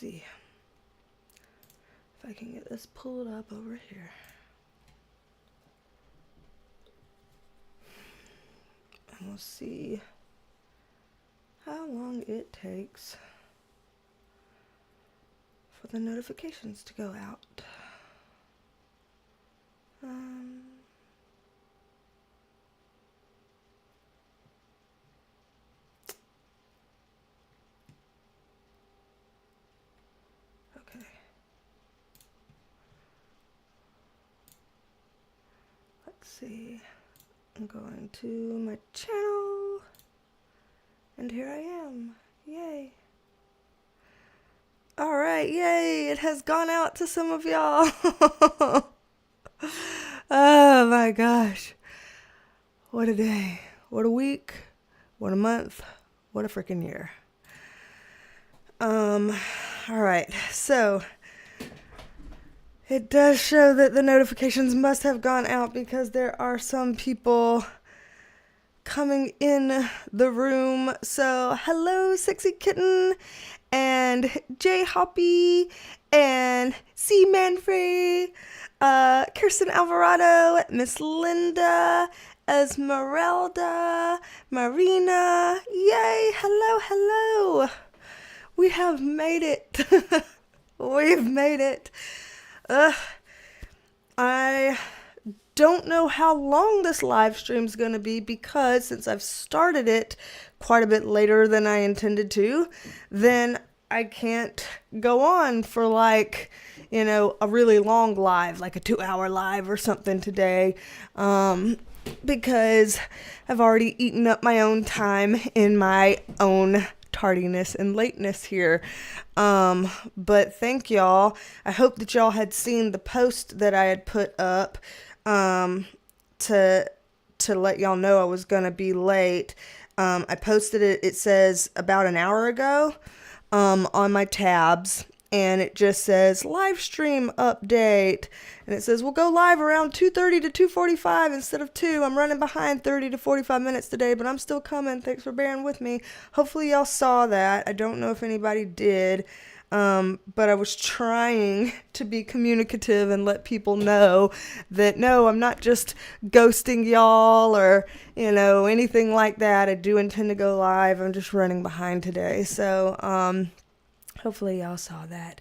see if I can get this pulled up over here. And we'll see how long it takes for the notifications to go out. Okay. Let's see. I'm going to my channel, and here I am. Yay. All right, yay, it has gone out to some of y'all. Oh my gosh. What a day. What a week. What a month. What a freaking year. All right, so it does show that the notifications must have gone out because there are some people coming in the room. So hello, Sexy Kitten, and J Hoppy, and C Manfrey, Kirsten Alvarado, Miss Linda, Esmeralda, Marina. Yay, hello, hello. We have made it. We've made it. I don't know how long this live stream is going to be because since I've started it quite a bit later than I intended to, then I can't go on for like, you know, a really long live, like a 2-hour live or something today, because I've already eaten up my own time in my own tardiness and lateness here. But thank y'all. I hope that y'all had seen the post that I had put up to let y'all know I was going to be late. I posted it, it says about an hour ago, on my tabs, and it just says live stream update, and it says we'll go live around 2:30 to 2:45 instead of 2. I'm running behind 30 to 45 minutes today, but I'm still coming. Thanks for bearing with me. Hopefully y'all saw that. I don't know if anybody did. But I was trying to be communicative and let people know that no, I'm not just ghosting y'all or, you know, anything like that. I do intend to go live. I'm just running behind today. So, hopefully y'all saw that.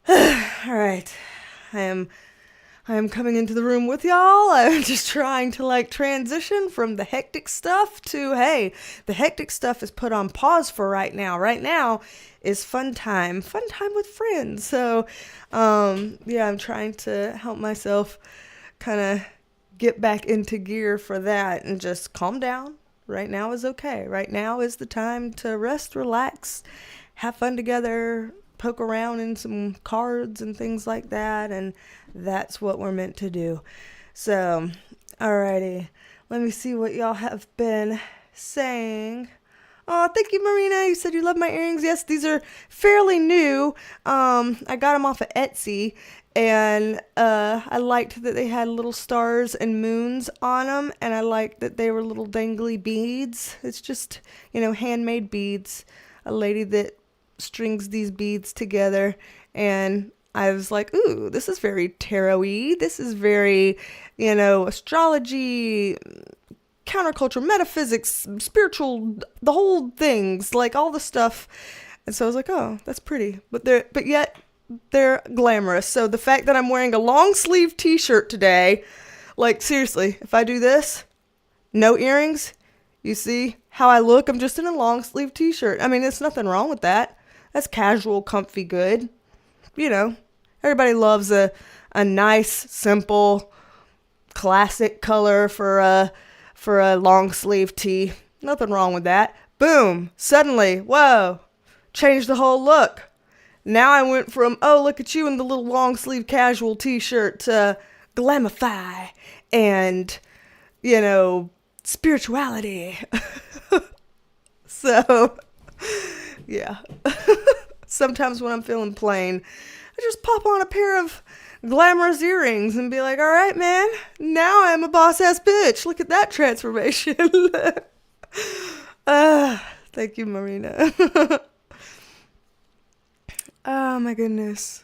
All right. I am coming into the room with y'all. I'm just trying to like transition from the hectic stuff to, hey, the hectic stuff is put on pause for right now. Right now is fun time with friends. So, yeah, I'm trying to help myself kind of get back into gear for that and just calm down. Right now is okay. Right now is the time to rest, relax, have fun together, poke around in some cards and things like that, and that's what we're meant to do. So, alrighty, let me see what y'all have been saying. Oh, thank you, Marina. You said you love my earrings. Yes, these are fairly new. I got them off of Etsy, and I liked that they had little stars and moons on them, and I liked that they were little dangly beads. It's just, you know, handmade beads. A lady that strings these beads together, and I was like, ooh, this is very tarot-y. This is very, you know, astrology, counterculture, metaphysics, spiritual, the whole things, like all the stuff. And so I was like, oh, that's pretty. But yet they're glamorous. So the fact that I'm wearing a long sleeve t-shirt today, like seriously, if I do this, no earrings, you see how I look? I'm just in a long sleeve t-shirt. I mean, there's nothing wrong with that. That's casual, comfy, good. You know, everybody loves a nice, simple, classic color for a long sleeve tee. Nothing wrong with that. Boom. Suddenly, whoa, changed the whole look. Now I went from, oh, look at you in the little long sleeve casual t-shirt to glamify and, you know, spirituality. So, yeah. Sometimes when I'm feeling plain, I just pop on a pair of glamorous earrings and be like, all right, man, now I'm a boss-ass bitch. Look at that transformation. Thank you, Marina. Oh my goodness.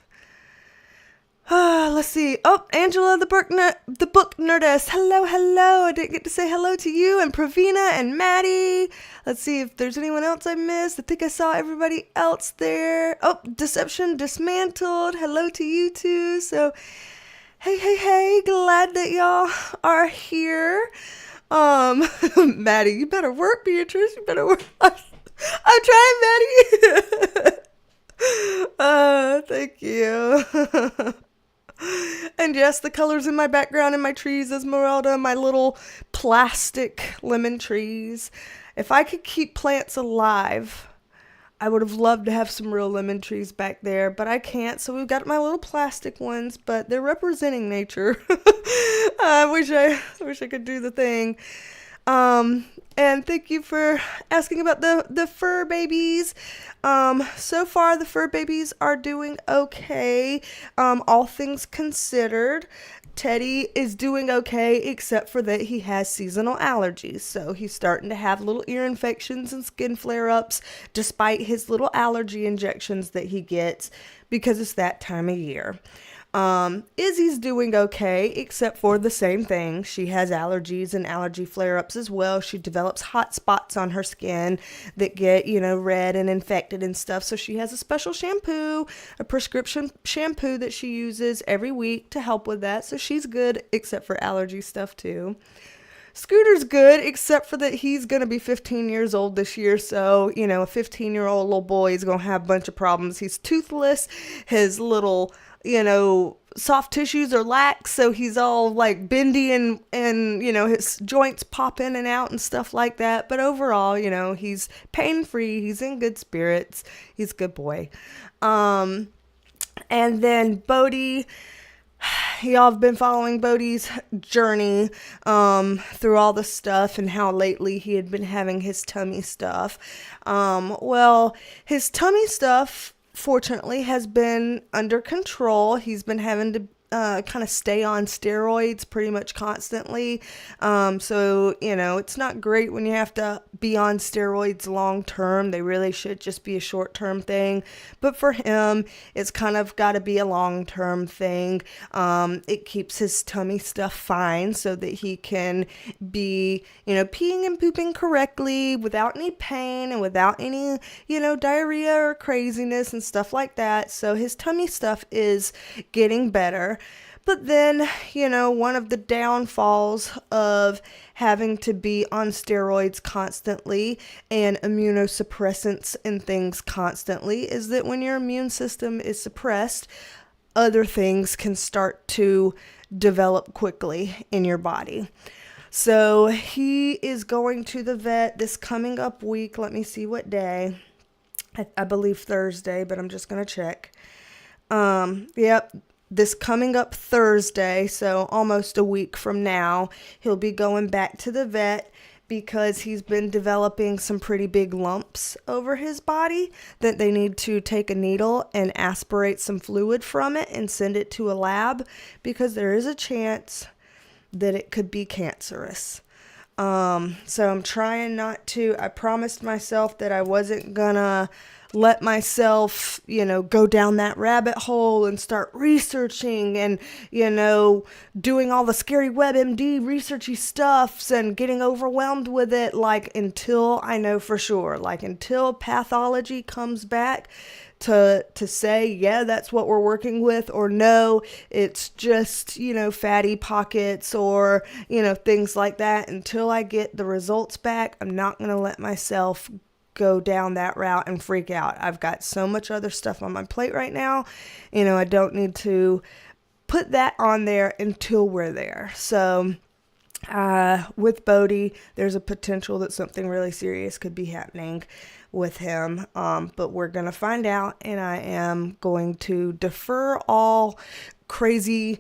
Let's see. Oh, Angela, the book nerdess. Hello, hello. I didn't get to say hello to you and Pravina and Maddie. Let's see if there's anyone else I missed. I think I saw everybody else there. Oh, Deception Dismantled. Hello to you too. So, hey. Glad that y'all are here. Maddie, you better work, Beatrice. You better work. I'm trying, Maddie. Thank you. And yes, the colors in my background in my trees, Esmeralda, my little plastic lemon trees. If I could keep plants alive, I would have loved to have some real lemon trees back there, but I can't, so we've got my little plastic ones, but they're representing nature. I wish I could do the thing. And thank you for asking about the fur babies. So far the fur babies are doing okay. All things considered, Teddy is doing okay, except for that he has seasonal allergies. So he's starting to have little ear infections and skin flare-ups, despite his little allergy injections that he gets, because it's that time of year. Izzy's doing okay, except for the same thing. She has allergies and allergy flare-ups as well. She develops hot spots on her skin that get, red and infected and stuff. So she has a special shampoo, a prescription shampoo that she uses every week to help with that. So she's good, except for allergy stuff too. Scooter's good, except for that he's going to be 15 years old this year. So, a 15-year-old little boy is going to have a bunch of problems. He's toothless. His little soft tissues are lax, so he's all like bendy and his joints pop in and out and stuff like that. But overall, he's pain-free. He's in good spirits. He's a good boy. And then Bodhi, y'all have been following Bodhi's journey through all the stuff and how lately he had been having his tummy stuff. Well, his tummy stuff, fortunately, has been under control. He's been having to kind of stay on steroids pretty much constantly. So, it's not great when you have to be on steroids long term. They really should just be a short term thing. But for him, it's kind of got to be a long term thing. It keeps his tummy stuff fine so that he can be, peeing and pooping correctly without any pain and without any, diarrhea or craziness and stuff like that. So his tummy stuff is getting better. But then, one of the downfalls of having to be on steroids constantly and immunosuppressants and things constantly is that when your immune system is suppressed, other things can start to develop quickly in your body. So he is going to the vet this coming up week. Let me see what day. I believe Thursday, but I'm just going to check. Yep. This coming up Thursday, so almost a week from now, he'll be going back to the vet because he's been developing some pretty big lumps over his body that they need to take a needle and aspirate some fluid from it and send it to a lab because there is a chance that it could be cancerous. So I'm trying not to. I promised myself that I wasn't gonna let myself, go down that rabbit hole and start researching and, doing all the scary WebMD researchy stuffs and getting overwhelmed with it, until I know for sure, until pathology comes back to say, yeah, that's what we're working with, or no, it's just, fatty pockets or, things like that. Until I get the results back, I'm not going to let myself go down that route and freak out. I've got so much other stuff on my plate right now. I don't need to put that on there until we're there. So with Bodhi, there's a potential that something really serious could be happening with him. But we're going to find out, and I am going to defer all crazy,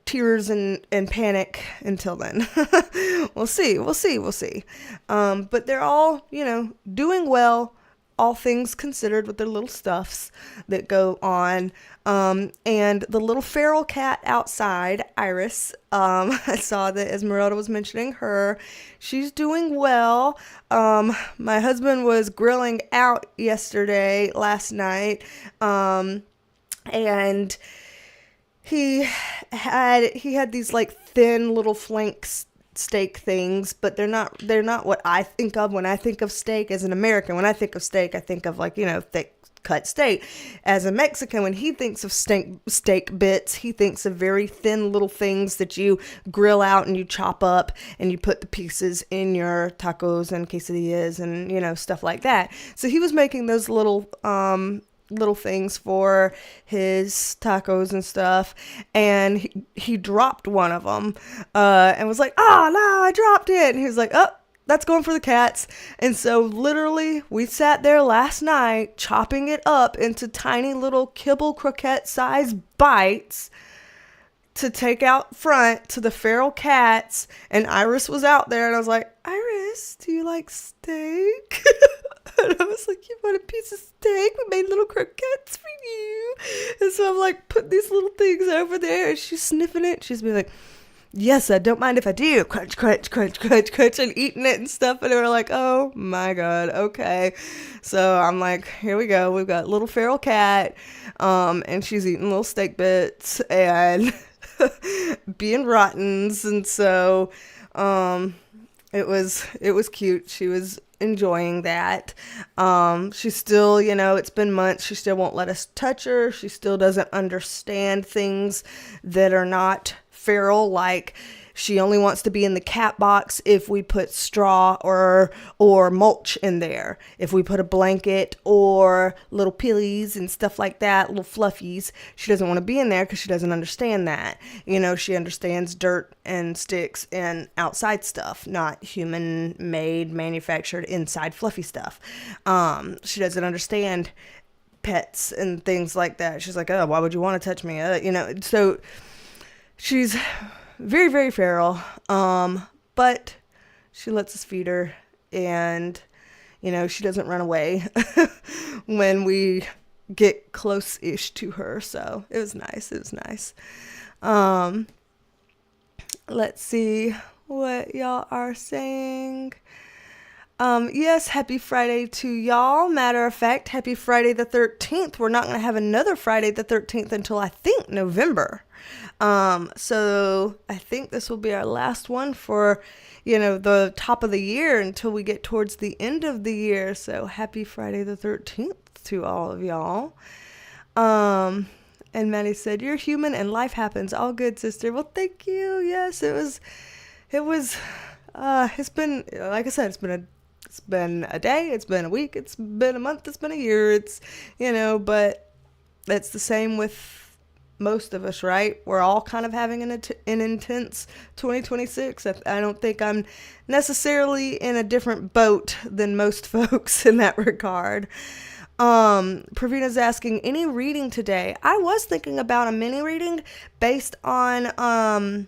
tears and panic until then. We'll see. But they're all, doing well. all things considered with their little stuffs that go on. And the little feral cat outside, Iris, I saw that Esmeralda was mentioning her. She's doing well. My husband was grilling out last night, and he had these like thin little flank steak things, but they're not what I think of when I think of steak as an American. When I think of steak, I think of like, thick cut steak. As a Mexican, when he thinks of steak bits, he thinks of very thin little things that you grill out and you chop up and you put the pieces in your tacos and quesadillas and stuff like that. So he was making those little things for his tacos and stuff, and he dropped one of them and was like, oh no, I dropped it. And he was like, oh, that's going for the cats. And so literally we sat there last night chopping it up into tiny little kibble croquette size bites to take out front to the feral cats. And Iris was out there, and I was like, Iris, do you like steak? And I was like, you want a piece of steak? We made little croquettes for you. And so I'm like, put these little things over there, and she's sniffing it. She's been like, yes, I don't mind if I do. Crunch, crunch, crunch, crunch, crunch, and eating it and stuff. And they were like, oh my God, okay. So I'm like, here we go. We've got little feral cat, and she's eating little steak bits and being rottens. And so it was cute. She was enjoying that. She's still, it's been months. She still won't let us touch her. She still doesn't understand things that are not feral, like she only wants to be in the cat box if we put straw or mulch in there. If we put a blanket or little pillies and stuff like that, little fluffies, she doesn't want to be in there because she doesn't understand that. She understands dirt and sticks and outside stuff, not human-made, manufactured, inside fluffy stuff. She doesn't understand pets and things like that. She's like, oh, why would you want to touch me? So she's very, very feral, but she lets us feed her, and, she doesn't run away when we get close-ish to her, so it was nice. Let's see what y'all are saying. Yes, happy Friday to y'all. Matter of fact, happy Friday the 13th. We're not going to have another Friday the 13th until I think November. So I think this will be our last one for, the top of the year until we get towards the end of the year. So happy Friday the 13th to all of y'all. And Maddie said, you're human and life happens. All good, sister. Well, thank you. Yes, it's been, like I said, it's been a day, it's been a week, it's been a month, it's been a year, but it's the same with most of us, right? We're all kind of having an intense 2026. I don't think I'm necessarily in a different boat than most folks in that regard. Pravina's asking, any reading today? I was thinking about a mini reading based on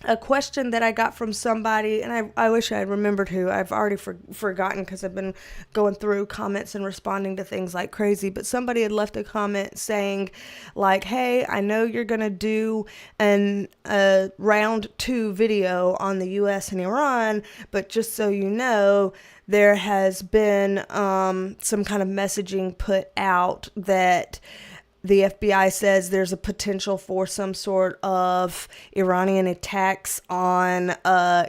a question that I got from somebody, and I wish I had remembered who. I've already forgotten because I've been going through comments and responding to things like crazy, but somebody had left a comment saying like, hey, I know you're going to do a round 2 video on the US and Iran, but just so you know, there has been some kind of messaging put out that the FBI says there's a potential for some sort of Iranian attacks on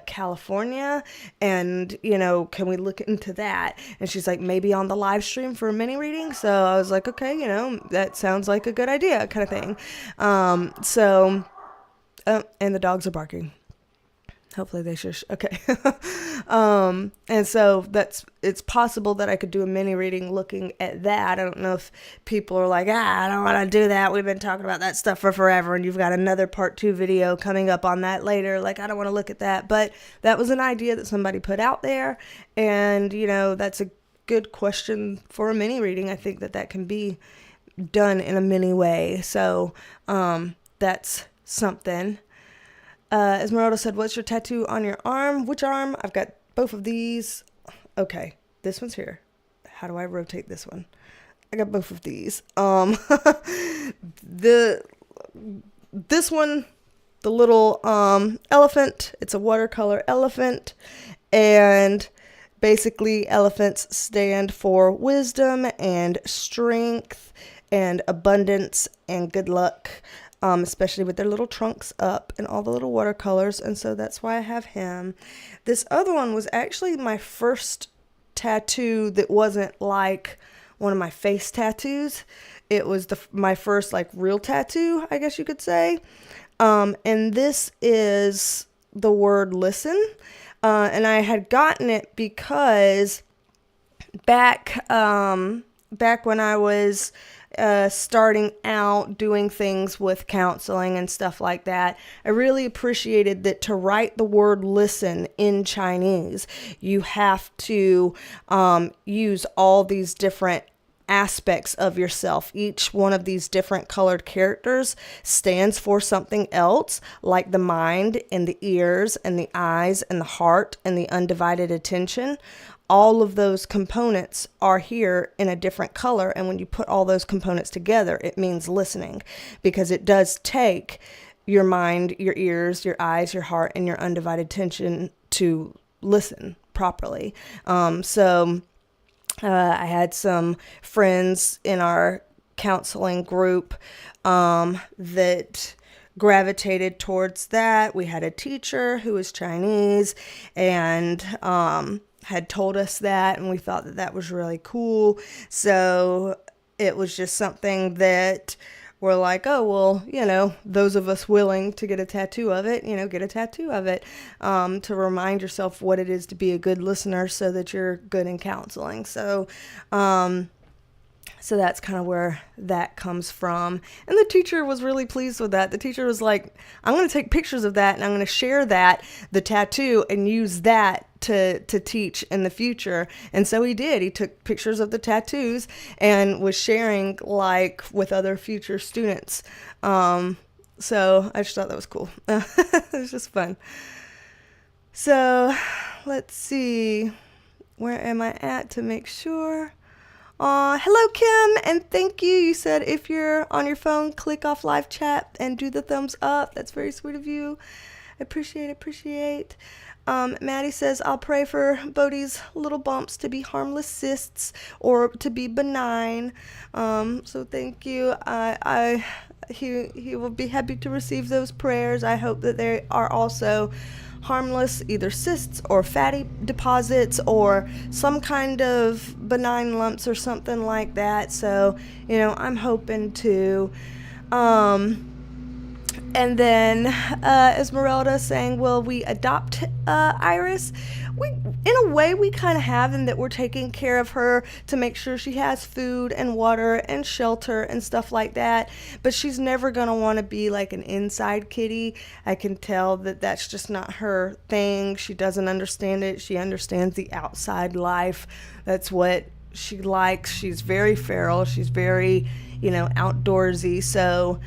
California, and can we look into that? And she's like, maybe on the live stream for a mini reading. So I was like, okay, that sounds like a good idea, kind of thing. And the dogs are barking. Hopefully they shush. Okay. And so it's possible that I could do a mini reading looking at that. I don't know if people are like, I don't want to do that. We've been talking about that stuff for forever, and you've got another part 2 video coming up on that later. Like, I don't want to look at that. But that was an idea that somebody put out there. And, that's a good question for a mini reading. I think that can be done in a mini way. So, that's something. Esmeralda said, what's your tattoo on your arm? Which arm? I've got both of these. Okay, this one's here. how do I rotate this one? I got both of these. This one, the little elephant, it's a watercolor elephant, and basically elephants stand for wisdom and strength and abundance and good luck, especially with their little trunks up and all the little watercolors, and so that's why I have him. This other one was actually my first tattoo that wasn't like one of my face tattoos. It was my first like real tattoo, I guess you could say. And this is the word listen. And I had gotten it because back when I was starting out doing things with counseling and stuff like that, I really appreciated that to write the word listen in Chinese, you have to use all these different aspects of yourself. Each one of these different colored characters stands for something else, like the mind and the ears and the eyes and the heart and the undivided attention. All of those components are here in a different color, and when you put all those components together, it means listening, because it does take your mind, your ears, your eyes, your heart, and your undivided attention to listen properly. I had some friends in our counseling group that gravitated towards that. We had a teacher who was Chinese and had told us that, and we thought that that was really cool. So it was just something that we're like, oh, well, you know, those of us willing to get a tattoo of it, you know, get a tattoo of it, to remind yourself what it is to be a good listener so that you're good in counseling. So that's kind of where that comes from. And the teacher was really pleased with that. The teacher was like, I'm going to take pictures of that and I'm going to share that, the tattoo, and use that to teach in the future. And so he did. He took pictures of the tattoos and was sharing like with other future students. So I just thought that was cool. It was just fun. So let's see. Where am I at to make sure? Hello, Kim, and thank you. You said if you're on your phone, click off live chat and do the thumbs up. That's very sweet of you. Appreciate. Maddie says, I'll pray for Bodhi's little bumps to be harmless cysts or to be benign. So thank you. He will be happy to receive those prayers. I hope that they are also harmless, either cysts or fatty deposits or some kind of benign lumps or something like that. So, you know, I'm hoping to. And then Esmeralda saying, will we adopt Iris? In a way, we kind of have, in that we're taking care of her to make sure she has food and water and shelter and stuff like that. But she's never going to want to be like an inside kitty. I can tell that that's just not her thing. She doesn't understand it. She understands the outside life. That's what she likes. She's very feral. She's very, you know, outdoorsy. So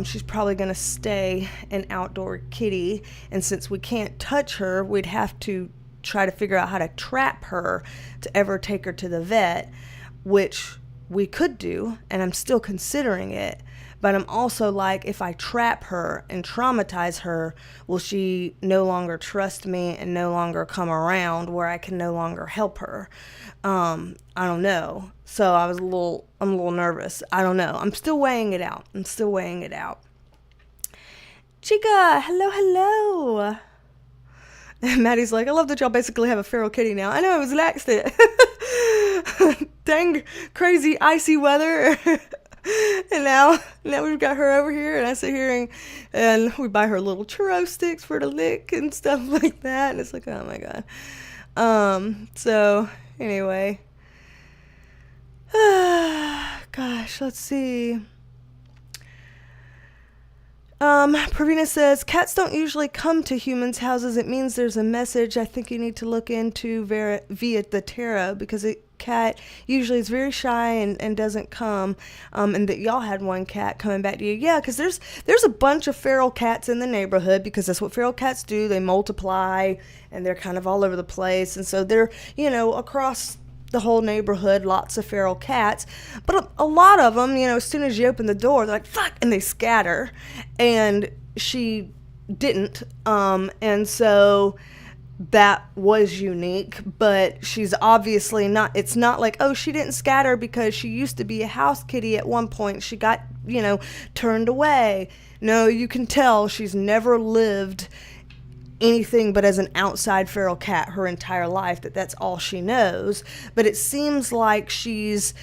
she's probably going to stay an outdoor kitty. And since we can't touch her, we'd have to try to figure out how to trap her to ever take her to the vet, which we could do, and I'm still considering it. But I'm also like, if I trap her and traumatize her, will she no longer trust me and no longer come around where I can no longer help her? I don't know. So I'm a little nervous. I don't know. I'm still weighing it out. Chica, hello. And Maddie's like, I love that y'all basically have a feral kitty now. I know, it was laxed it. Dang crazy icy weather. And now we've got her over here, and I sit here and we buy her little churro sticks for to lick and stuff like that. And it's like, oh my God. So anyway. Gosh, let's see. Pravina says, cats don't usually come to humans' houses. It means there's a message I think you need to look into via the tarot, because a cat usually is very shy and doesn't come, and that y'all had one cat coming back to you. Yeah, because there's a bunch of feral cats in the neighborhood, because that's what feral cats do. They multiply, and they're kind of all over the place, and so they're, you know, across the whole neighborhood, lots of feral cats, but a lot of them, as soon as you open the door, they're like, fuck, and they scatter, and she didn't, and so that was unique, but she's obviously not, it's not like, oh, she didn't scatter because she used to be a house kitty at one point, she got, turned away. No, you can tell she's never lived anything but as an outside feral cat her entire life, that's all she knows. But it seems like she's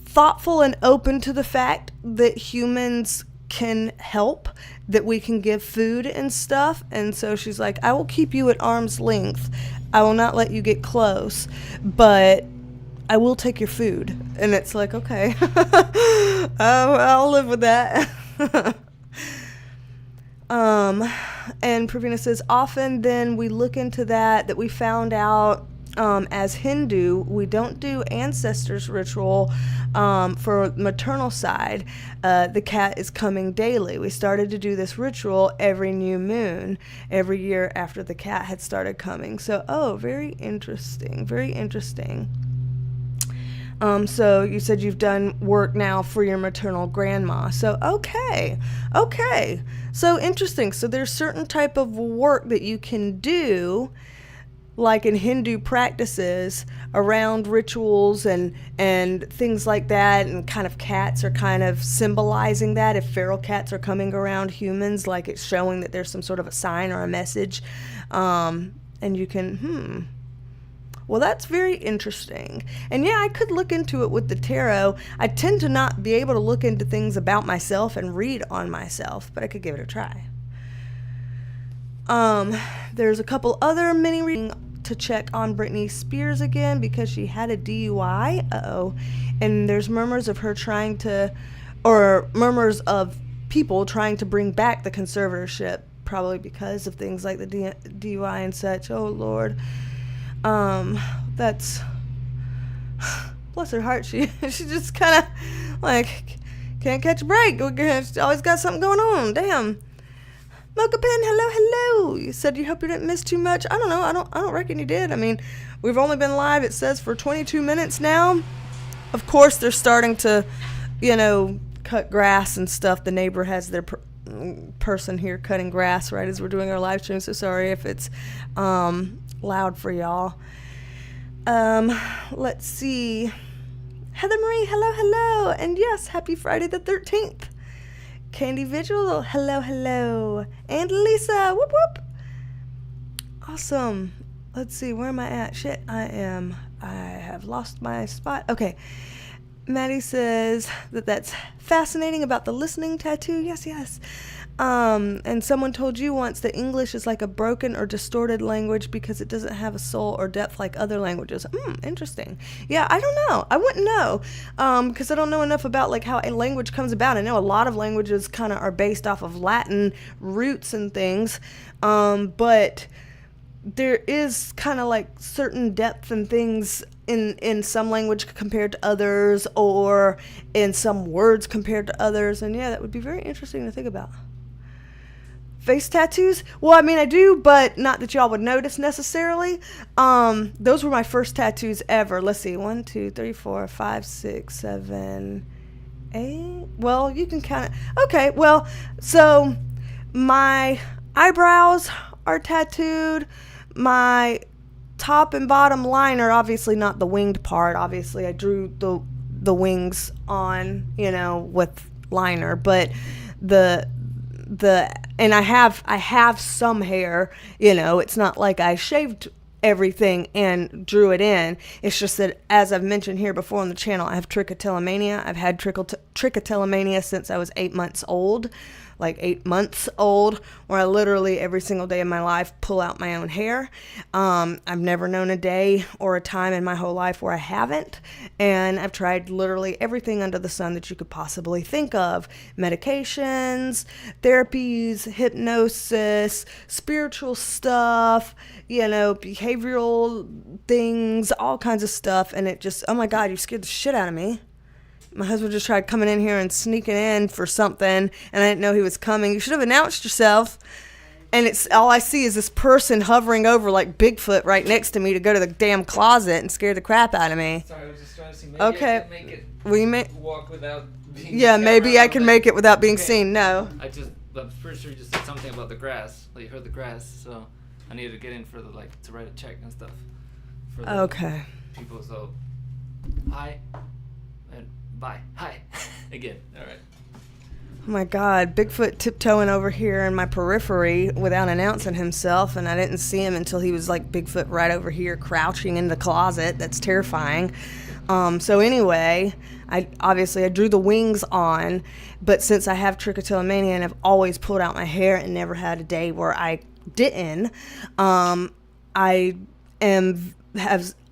thoughtful and open to the fact that humans can help, that we can give food and stuff, and so she's like, I will keep you at arm's length, I will not let you get close, but I will take your food. And it's like, okay. I'll live with that. And Pravina says, often then we look into that we found out, as Hindu, we don't do ancestors ritual, for maternal side. The cat is coming daily. We started to do this ritual every new moon, every year after the cat had started coming. So, very interesting, very interesting. So you said you've done work now for your maternal grandma. So, okay. So interesting. So there's certain type of work that you can do, like in Hindu practices, around rituals and things like that, and kind of cats are kind of symbolizing that. If feral cats are coming around humans, like it's showing that there's some sort of a sign or a message, and you can, well, that's very interesting. And yeah, I could look into it with the tarot. I tend to not be able to look into things about myself and read on myself, but I could give it a try. There's a couple other mini readings to check on Britney Spears again, because she had a DUI. And there's murmurs of her murmurs of people trying to bring back the conservatorship, probably because of things like the DUI and such. Oh, Lord. That's, bless her heart, she just kind of like can't catch a break. She always got something going on. Damn. Mocha Pen, hello. You said you hope you didn't miss too much. I don't know. I don't reckon you did. I mean, we've only been live, it says, for 22 minutes now. Of course, they're starting to, cut grass and stuff. The neighbor has their person here cutting grass right as we're doing our live stream. So sorry if it's loud for y'all. Let's see. Heather Marie, hello. And yes, happy Friday the 13th. Candy Vigil, hello. And Lisa, whoop whoop. Awesome. Let's see, where am I at? Shit, I have lost my spot. Okay. Maddie says that's fascinating about the listening tattoo. Yes. And someone told you once that English is like a broken or distorted language because it doesn't have a soul or depth like other languages. Interesting. Yeah, I don't know. I wouldn't know, because I don't know enough about like how a language comes about. I know a lot of languages kind of are based off of Latin roots and things, but there is kind of like certain depth and things in some language compared to others, or in some words compared to others. And yeah, that would be very interesting to think about. Face tattoos? Well, I mean, I do, but not that y'all would notice necessarily. Those were my first tattoos ever. Let's see. 1, 2, 3, 4, 5, 6, 7, 8. Well, you can count it. Okay, well, so my eyebrows are tattooed. My top and bottom liner, obviously not the winged part. Obviously, I drew the wings on, with liner, but and I have some hair, it's not like I shaved everything and drew it in. It's just that, as I've mentioned here before on the channel, I have trichotillomania. I've had trichotillomania since I was 8 months old. Like 8 months old, where I literally every single day of my life pull out my own hair. I've never known a day or a time in my whole life where I haven't, and I've tried literally everything under the sun that you could possibly think of. Medications, therapies, hypnosis, spiritual stuff, behavioral things, all kinds of stuff, and it just, oh my God, you scared the shit out of me. My husband just tried coming in here and sneaking in for something, and I didn't know he was coming. You should have announced yourself. And it's all I see is this person hovering over like Bigfoot right next to me to go to the damn closet and scare the crap out of me. Sorry, I was just trying to see. Maybe Okay. I can make it We may. walk without being Yeah, seen maybe I around, can but- make it without being Okay. seen. No. I'm pretty sure you just said something about the grass. Like you heard the grass, so I needed to get in for the to write a check and stuff. For the Okay. people, so hi and bye. Hi again. All right. Oh my God, Bigfoot tiptoeing over here in my periphery without announcing himself, and I didn't see him until he was like Bigfoot right over here crouching in the closet. That's terrifying. So anyway, I drew the wings on, but since I have trichotillomania and I've always pulled out my hair and never had a day where I didn't, have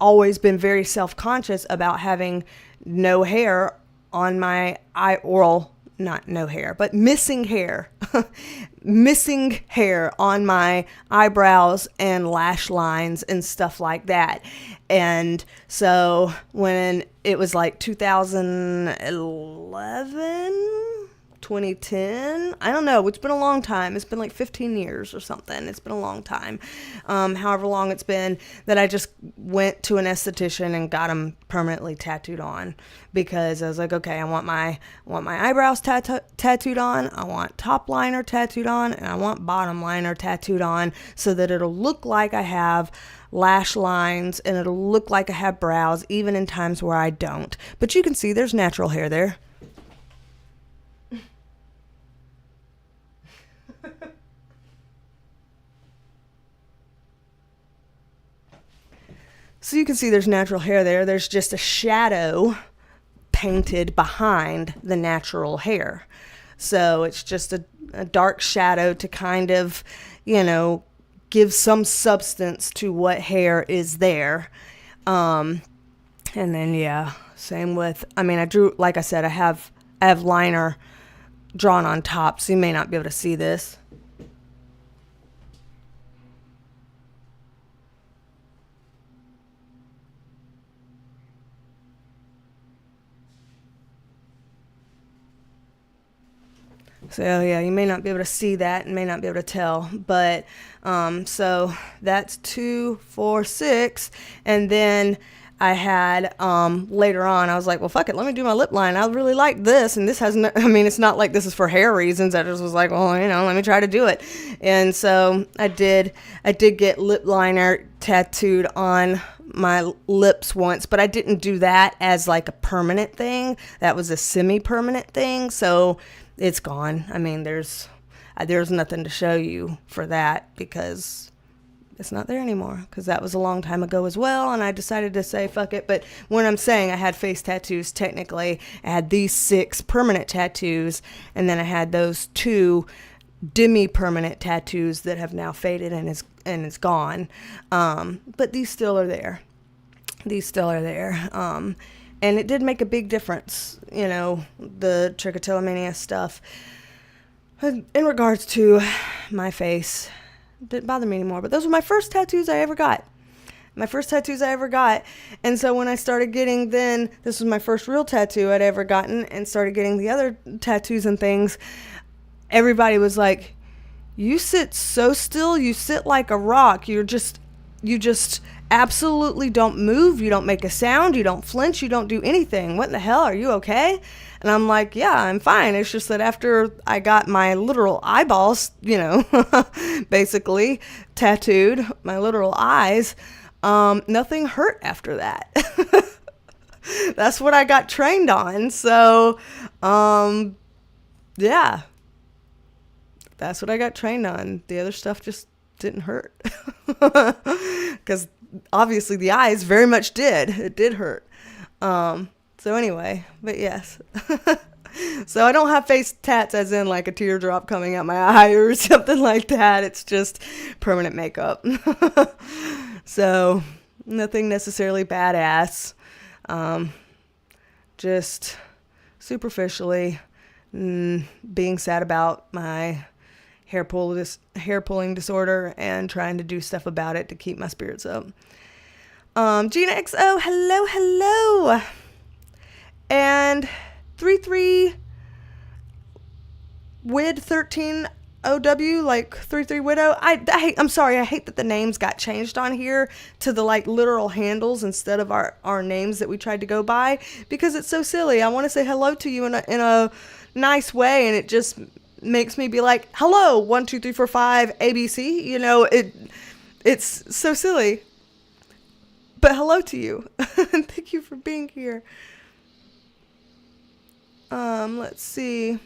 always been very self-conscious about having no hair on my eye, oral. Not no hair, but missing hair. Missing hair on my eyebrows and lash lines and stuff like that. And so when it was like 2011, 2010, I don't know, it's been a long time. It's been like 15 years or something. It's been a long time. However long it's been, that I just went to an esthetician and got them permanently tattooed on, because I was like, okay, I want my eyebrows tattooed on, I want top liner tattooed on, and I want bottom liner tattooed on, so that it'll look like I have lash lines and it'll look like I have brows even in times where I don't. But you can see there's natural hair there. So you can see there's natural hair there. There's just a shadow painted behind the natural hair. So it's just a dark shadow to kind of, give some substance to what hair is there. And then, yeah, same with, I drew, like I said, I have liner drawn on top, so you may not be able to see this. So yeah, you may not be able to see that and may not be able to tell, but so that's 2, 4, 6, and then I had later on I was like, well, fuck it, let me do my lip line. I really like this, and this has no, it's not like this is for hair reasons. I just was like, well, let me try to do it, and so I did get lip liner tattooed on my lips once, but I didn't do that as like a permanent thing. That was a semi-permanent thing, so it's gone. There's nothing to show you for that because it's not there anymore, because that was a long time ago as well, and I decided to say fuck it. But when I'm saying I had face tattoos, technically I had these 6 permanent tattoos, and then I had those 2 demi-permanent tattoos that have now faded and is gone, but these still are there. And it did make a big difference, the trichotillomania stuff. In regards to my face, it didn't bother me anymore. But those were my first tattoos I ever got. And so when I started getting, then this was my first real tattoo I'd ever gotten, and started getting the other tattoos and things, everybody was like, you sit so still, you sit like a rock. You just absolutely don't move. You don't make a sound. You don't flinch. You don't do anything. What in the hell? Are you okay? And I'm like, yeah, I'm fine. It's just that after I got my literal eyeballs, basically tattooed, my literal eyes, nothing hurt after that. That's what I got trained on. So, yeah, that's what I got trained on. The other stuff just didn't hurt. Because obviously the eyes very much did. It did hurt. So anyway, but yes. So I don't have face tats as in like a teardrop coming out my eye or something like that. It's just permanent makeup. So nothing necessarily badass. Just superficially being sad about my hair pulling disorder and trying to do stuff about it to keep my spirits up. Gina XO, hello. And 33 WID 13, OW, like 33 Widow. I'm sorry, I hate that the names got changed on here to the like literal handles instead of our names that we tried to go by, because it's so silly. I want to say hello to you in a nice way, and it just makes me be like, hello, 1 2 3 4 5 ABC. You know, it's so silly. But hello to you. And thank you for being here. Let's see.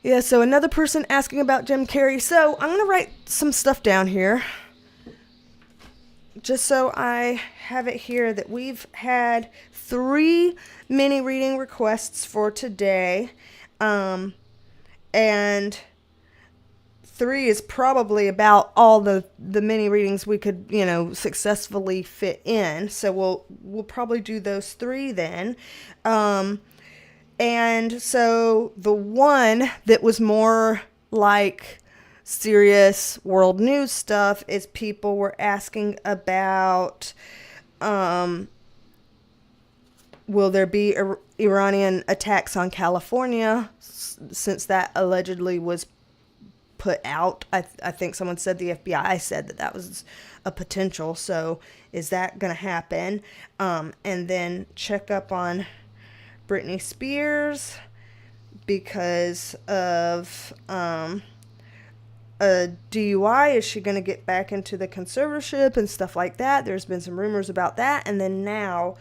Yeah, so another person asking about Jim Carrey. So I'm going to write some stuff down here, just so I have it here, that we've had 3 mini reading requests for today. And 3 is probably about all the mini readings we could, successfully fit in. So we'll probably do those 3 then. And so the one that was more like serious world news stuff is people were asking about, will there be Iranian attacks on California, since that allegedly was put out. I think someone said the FBI said that was a potential. So is that going to happen? And then check up on Britney Spears because of a DUI. Is she going to get back into the conservatorship and stuff like that? There's been some rumors about that. And then now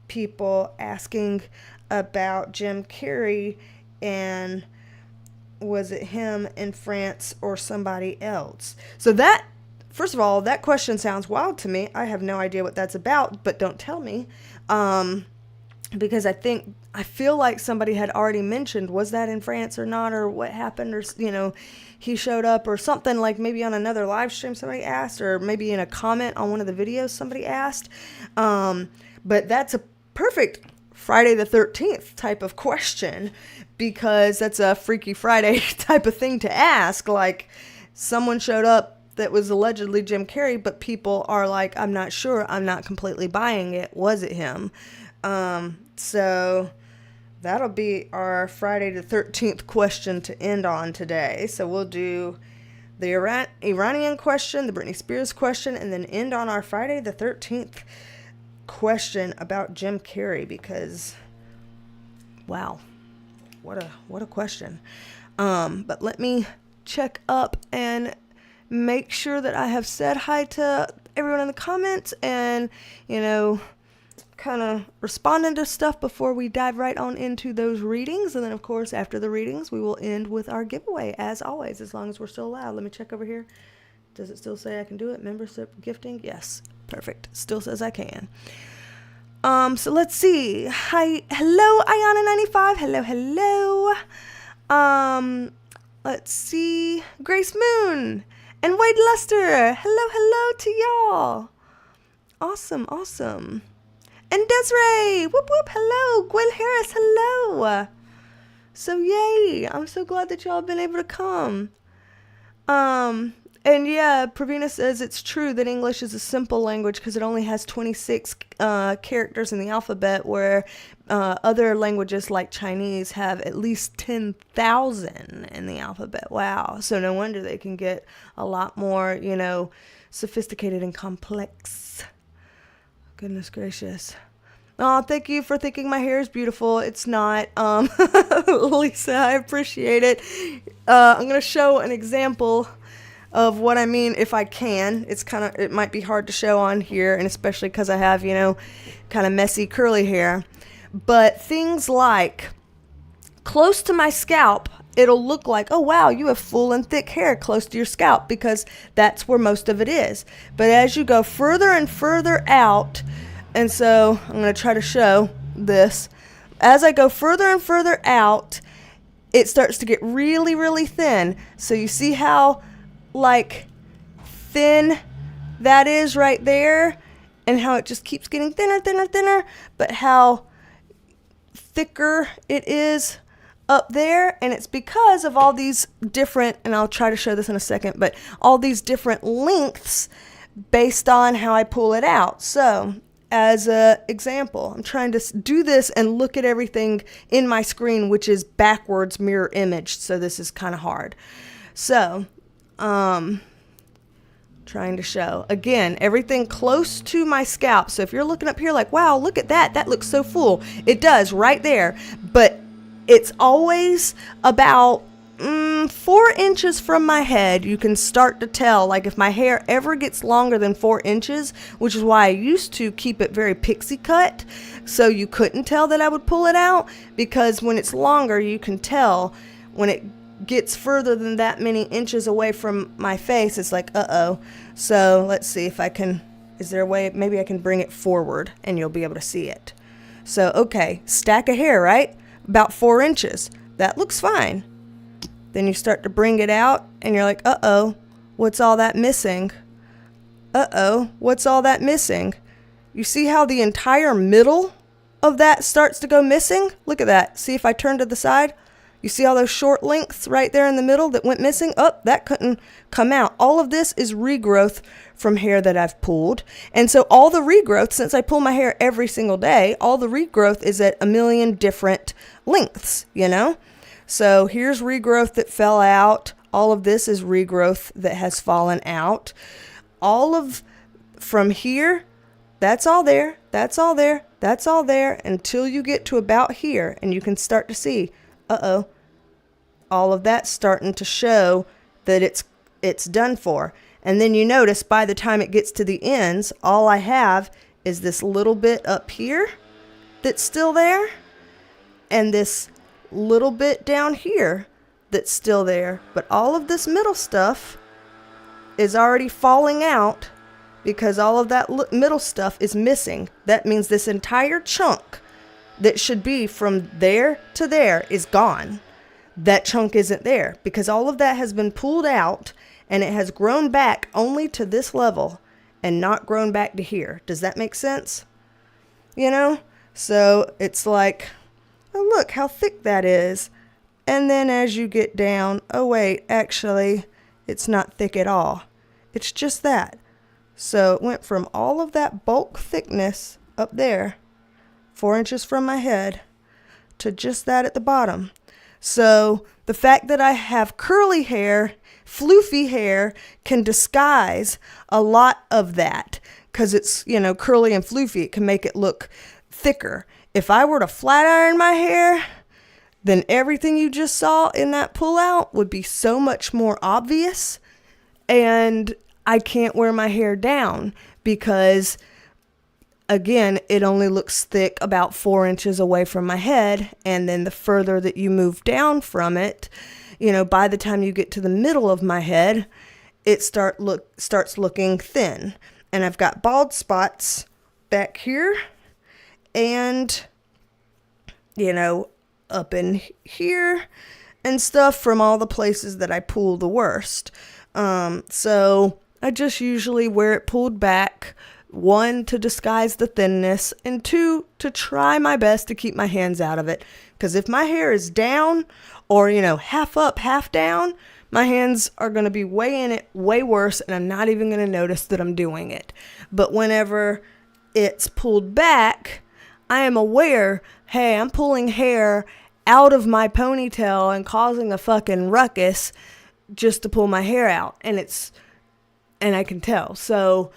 people asking about Jim Carrey, and was it him in France or somebody else? So that, first of all, that question sounds wild to me. I have no idea what that's about, but don't tell me. Because I feel like somebody had already mentioned, was that in France or not, or what happened, or, he showed up or something, like maybe on another live stream somebody asked, or maybe in a comment on one of the videos somebody asked. But that's a perfect Friday the 13th type of question, because that's a Freaky Friday type of thing to ask. Like, someone showed up that was allegedly Jim Carrey, but people are like, I'm not sure, I'm not completely buying it, was it him? So that'll be our Friday the 13th question to end on today. So we'll do the Iranian question, the Britney Spears question, and then end on our Friday the 13th question about Jim Carrey, because wow, what a question. But let me check up and make sure that I have said hi to everyone in the comments, and kind of responding to stuff before we dive right on into those readings. And then, of course, after the readings, we will end with our giveaway, as always, as long as we're still allowed. Let me check over here. Does it still say I can do it? Membership gifting? Yes. Perfect. Still says I can. So let's see. Hi. Hello, Ayana95. Hello. Let's see. Grace Moon and Wade Lester. Hello to y'all. Awesome. And Desiree, whoop whoop, hello. Gwen Harris, hello. So yay, I'm so glad that y'all have been able to come. And yeah, Pravina says it's true that English is a simple language because it only has 26 characters in the alphabet, where other languages like Chinese have at least 10,000 in the alphabet. Wow. So no wonder they can get a lot more, sophisticated and complex. Goodness gracious. Oh, thank you for thinking my hair is beautiful. It's not. Lisa, I appreciate it. I'm going to show an example of what I mean if I can. It might be hard to show on here, and especially because I have, kind of messy curly hair. But things like close to my scalp, it'll look like, oh wow, you have full and thick hair close to your scalp, because that's where most of it is. But as you go further and further out, and so I'm going to try to show this, as I go further and further out, it starts to get really, really thin. So you see how thin that is right there, and how it just keeps getting thinner, but how thicker it is up there. And it's because of all these different, and I'll try to show this in a second, but all these different lengths based on how I pull it out. So as a example. I'm trying to do this and look at everything in my screen, which is backwards mirror image. So this is kind of hard. So, trying to show again everything close to my scalp. So if you're looking up here like, wow, look at that, that looks so full, it does right there, but it's always about 4 inches from my head. You can start to tell, like if my hair ever gets longer than 4 inches, which is why I used to keep it very pixie cut, so you couldn't tell that I would pull it out, because when it's longer you can tell. When it gets further than that many inches away from my face, it's like, uh-oh. So let's see if I can, is there a way, maybe I can bring it forward and you'll be able to see it. So, okay, stack of hair, right? About 4 inches. That looks fine. Then you start to bring it out and you're like, uh-oh, what's all that missing? Uh-oh, what's all that missing? You see how the entire middle of that starts to go missing? Look at that. See if I turn to the side? You see all those short lengths right there in the middle that went missing? Oh, that couldn't come out. All of this is regrowth from hair that I've pulled. And so all the regrowth, since I pull my hair every single day, all the regrowth is at a million different lengths, you know? So here's regrowth that fell out. All of this is regrowth that has fallen out. All of from here, that's all there, that's all there, that's all there, until you get to about here, and you can start to see, uh-oh, all of that's starting to show that it's done for. And then you notice by the time it gets to the ends, all I have is this little bit up here that's still there, and this little bit down here that's still there. But all of this middle stuff is already falling out because all of that middle stuff is missing. That means this entire chunk that should be from there to there is gone. That chunk isn't there because all of that has been pulled out and it has grown back only to this level and not grown back to here. Does that make sense? You know? So it's like, oh, look how thick that is. And then as you get down, oh wait, actually, it's not thick at all. It's just that. So it went from all of that bulk thickness up there, 4 inches from my head, to just that at the bottom. So the fact that I have curly hair, floofy hair, can disguise a lot of that because it's, you know, curly and floofy. It can make it look thicker. If I were to flat iron my hair, then everything you just saw in that pull out would be so much more obvious. And I can't wear my hair down because, again, it only looks thick about 4 inches away from my head. And then the further that you move down from it, you know, by the time you get to the middle of my head, it starts looking thin. And I've got bald spots back here and, you know, up in here and stuff from all the places that I pull the worst. So I just usually wear it pulled back, 1, to disguise the thinness, and 2, to try my best to keep my hands out of it. Because if my hair is down or, you know, half up, half down, my hands are going to be way in it, way worse, and I'm not even going to notice that I'm doing it. But whenever it's pulled back, I am aware, hey, I'm pulling hair out of my ponytail and causing a fucking ruckus just to pull my hair out. And I can tell. So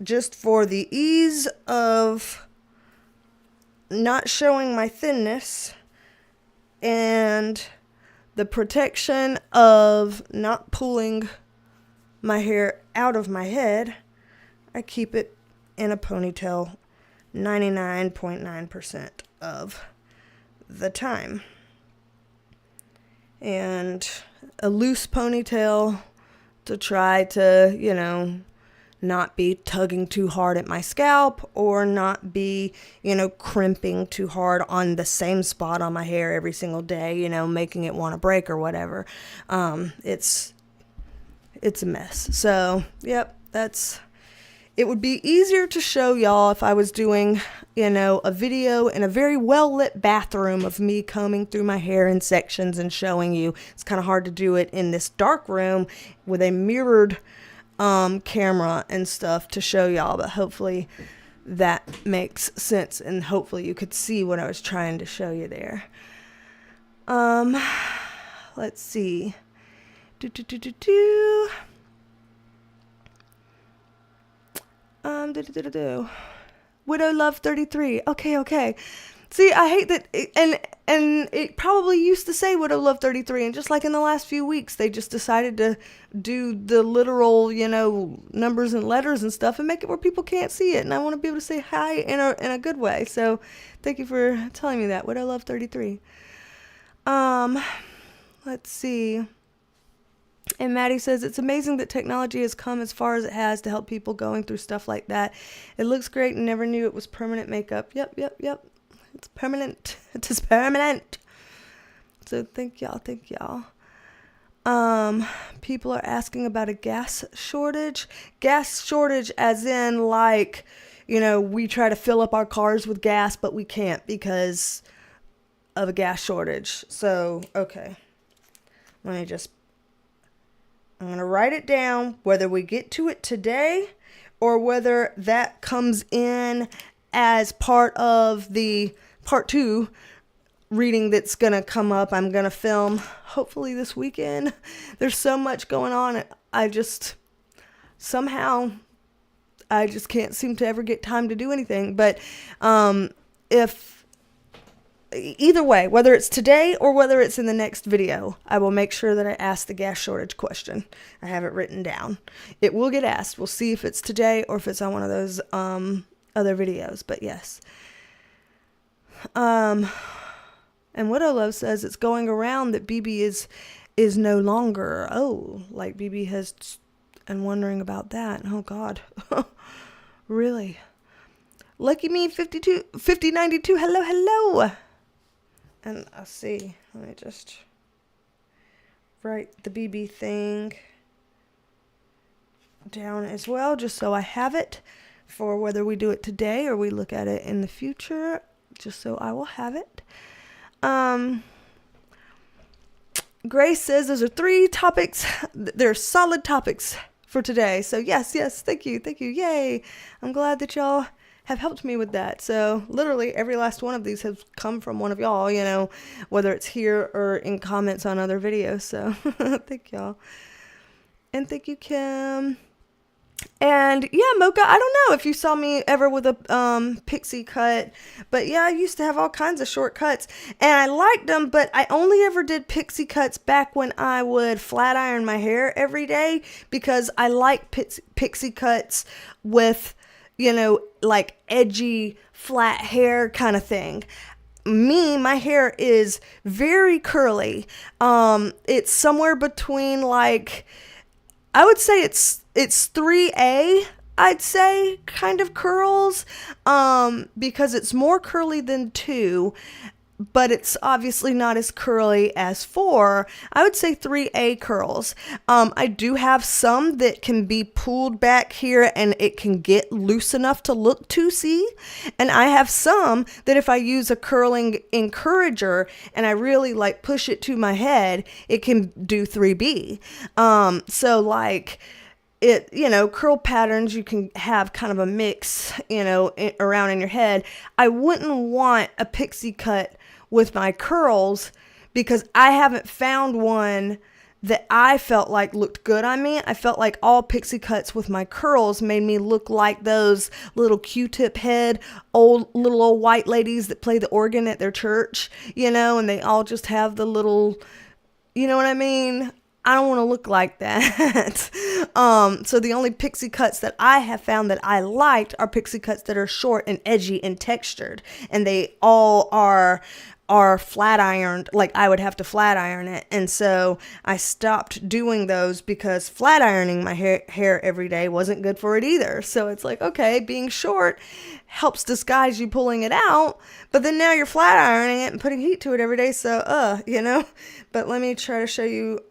just for the ease of not showing my thinness and the protection of not pulling my hair out of my head, I keep it in a ponytail 99.9% of the time. And a loose ponytail to try to, you know, not be tugging too hard at my scalp or not be, you know, crimping too hard on the same spot on my hair every single day, you know, making it want to break or whatever. It's a mess. So, yep, it would be easier to show y'all if I was doing, you know, a video in a very well-lit bathroom of me combing through my hair in sections and showing you. It's kind of hard to do it in this dark room with a mirrored camera and stuff to show y'all, but hopefully that makes sense, and hopefully you could see what I was trying to show you there. Let's see. Widow Love 33. Okay. See, I hate that, and it probably used to say Widow Love 33, and just like in the last few weeks, they just decided to do the literal, numbers and letters and stuff and make it where people can't see it, and I want to be able to say hi in a good way. So, thank you for telling me that, Widow Love 33. Let's see. And Maddie says, it's amazing that technology has come as far as it has to help people going through stuff like that. It looks great and never knew it was permanent makeup. Yep. It's permanent. It is permanent. So thank y'all. People are asking about a gas shortage. Gas shortage as in like, we try to fill up our cars with gas, but we can't because of a gas shortage. So, okay. I'm going to write it down, whether we get to it today or whether that comes in as part of the part 2 reading that's going to come up. I'm going to film hopefully this weekend. There's so much going on. I just can't seem to ever get time to do anything. But either way, whether it's today or whether it's in the next video, I will make sure that I ask the gas shortage question. I have it written down. It will get asked. We'll see if it's today or if it's on one of those other videos, but yes. And Widow Love says it's going around that BB is no longer. Oh, like BB has, and wondering about that. Oh God. Really? Lucky me 5092. Hello. And I'll see. Let me just write the BB thing down as well, just so I have it for whether we do it today or we look at it in the future, just so I will have it. Grace says those are 3 topics. They're solid topics for today. So yes, thank you. Yay. I'm glad that y'all have helped me with that. So literally every last one of these has come from one of y'all, whether it's here or in comments on other videos. So thank y'all. And thank you, Kim. And yeah, Mocha, I don't know if you saw me ever with a pixie cut, but yeah, I used to have all kinds of shortcuts and I liked them, but I only ever did pixie cuts back when I would flat iron my hair every day, because I like pixie cuts with, like edgy flat hair kind of thing. My hair is very curly. It's somewhere between like, I would say it's 3A, I'd say, kind of curls, because it's more curly than 2, but it's obviously not as curly as 4. I would say 3A curls. I do have some that can be pulled back here and it can get loose enough to look 2C. And I have some that if I use a curling encourager and I really like push it to my head, it can do 3B. So like, curl patterns, you can have kind of a mix, around in your head. I wouldn't want a pixie cut with my curls because I haven't found one that I felt like looked good on me. I felt like all pixie cuts with my curls made me look like those little Q-tip head little old white ladies that play the organ at their church, and they all just have the little, you know what I mean? I don't want to look like that. So the only pixie cuts that I have found that I liked are pixie cuts that are short and edgy and textured. And they all are flat ironed. Like I would have to flat iron it. And so I stopped doing those because flat ironing my hair every day wasn't good for it either. So it's like, okay, being short helps disguise you pulling it out, but then now you're flat ironing it and putting heat to it every day. So, but let me try to show you,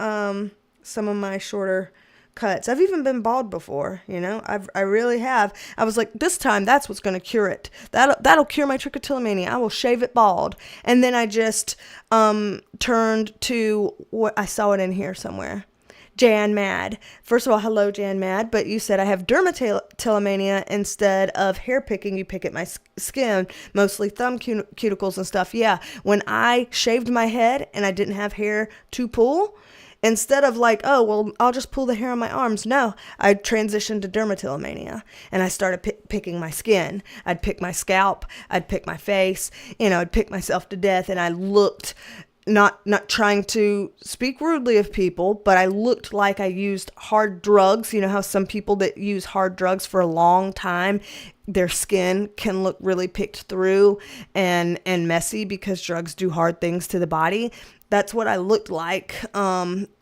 some of my shorter cuts. I've even been bald before, I really have. I was like, this time that's what's going to cure it. That'll cure my trichotillomania. I will shave it bald. And then I just, turned to what I saw it in here somewhere. Jan Mad. First of all, hello, Jan Mad. But you said I have dermatillomania instead of hair picking. You pick at my skin, mostly thumb cuticles and stuff. Yeah, when I shaved my head and I didn't have hair to pull, instead of like, oh, well, I'll just pull the hair on my arms. No, I transitioned to dermatillomania and I started picking my skin. I'd pick my scalp. I'd pick my face. I'd pick myself to death, and I looked, not trying to speak rudely of people, but I looked like I used hard drugs. You know how some people that use hard drugs for a long time, their skin can look really picked through and messy because drugs do hard things to the body. That's what I looked like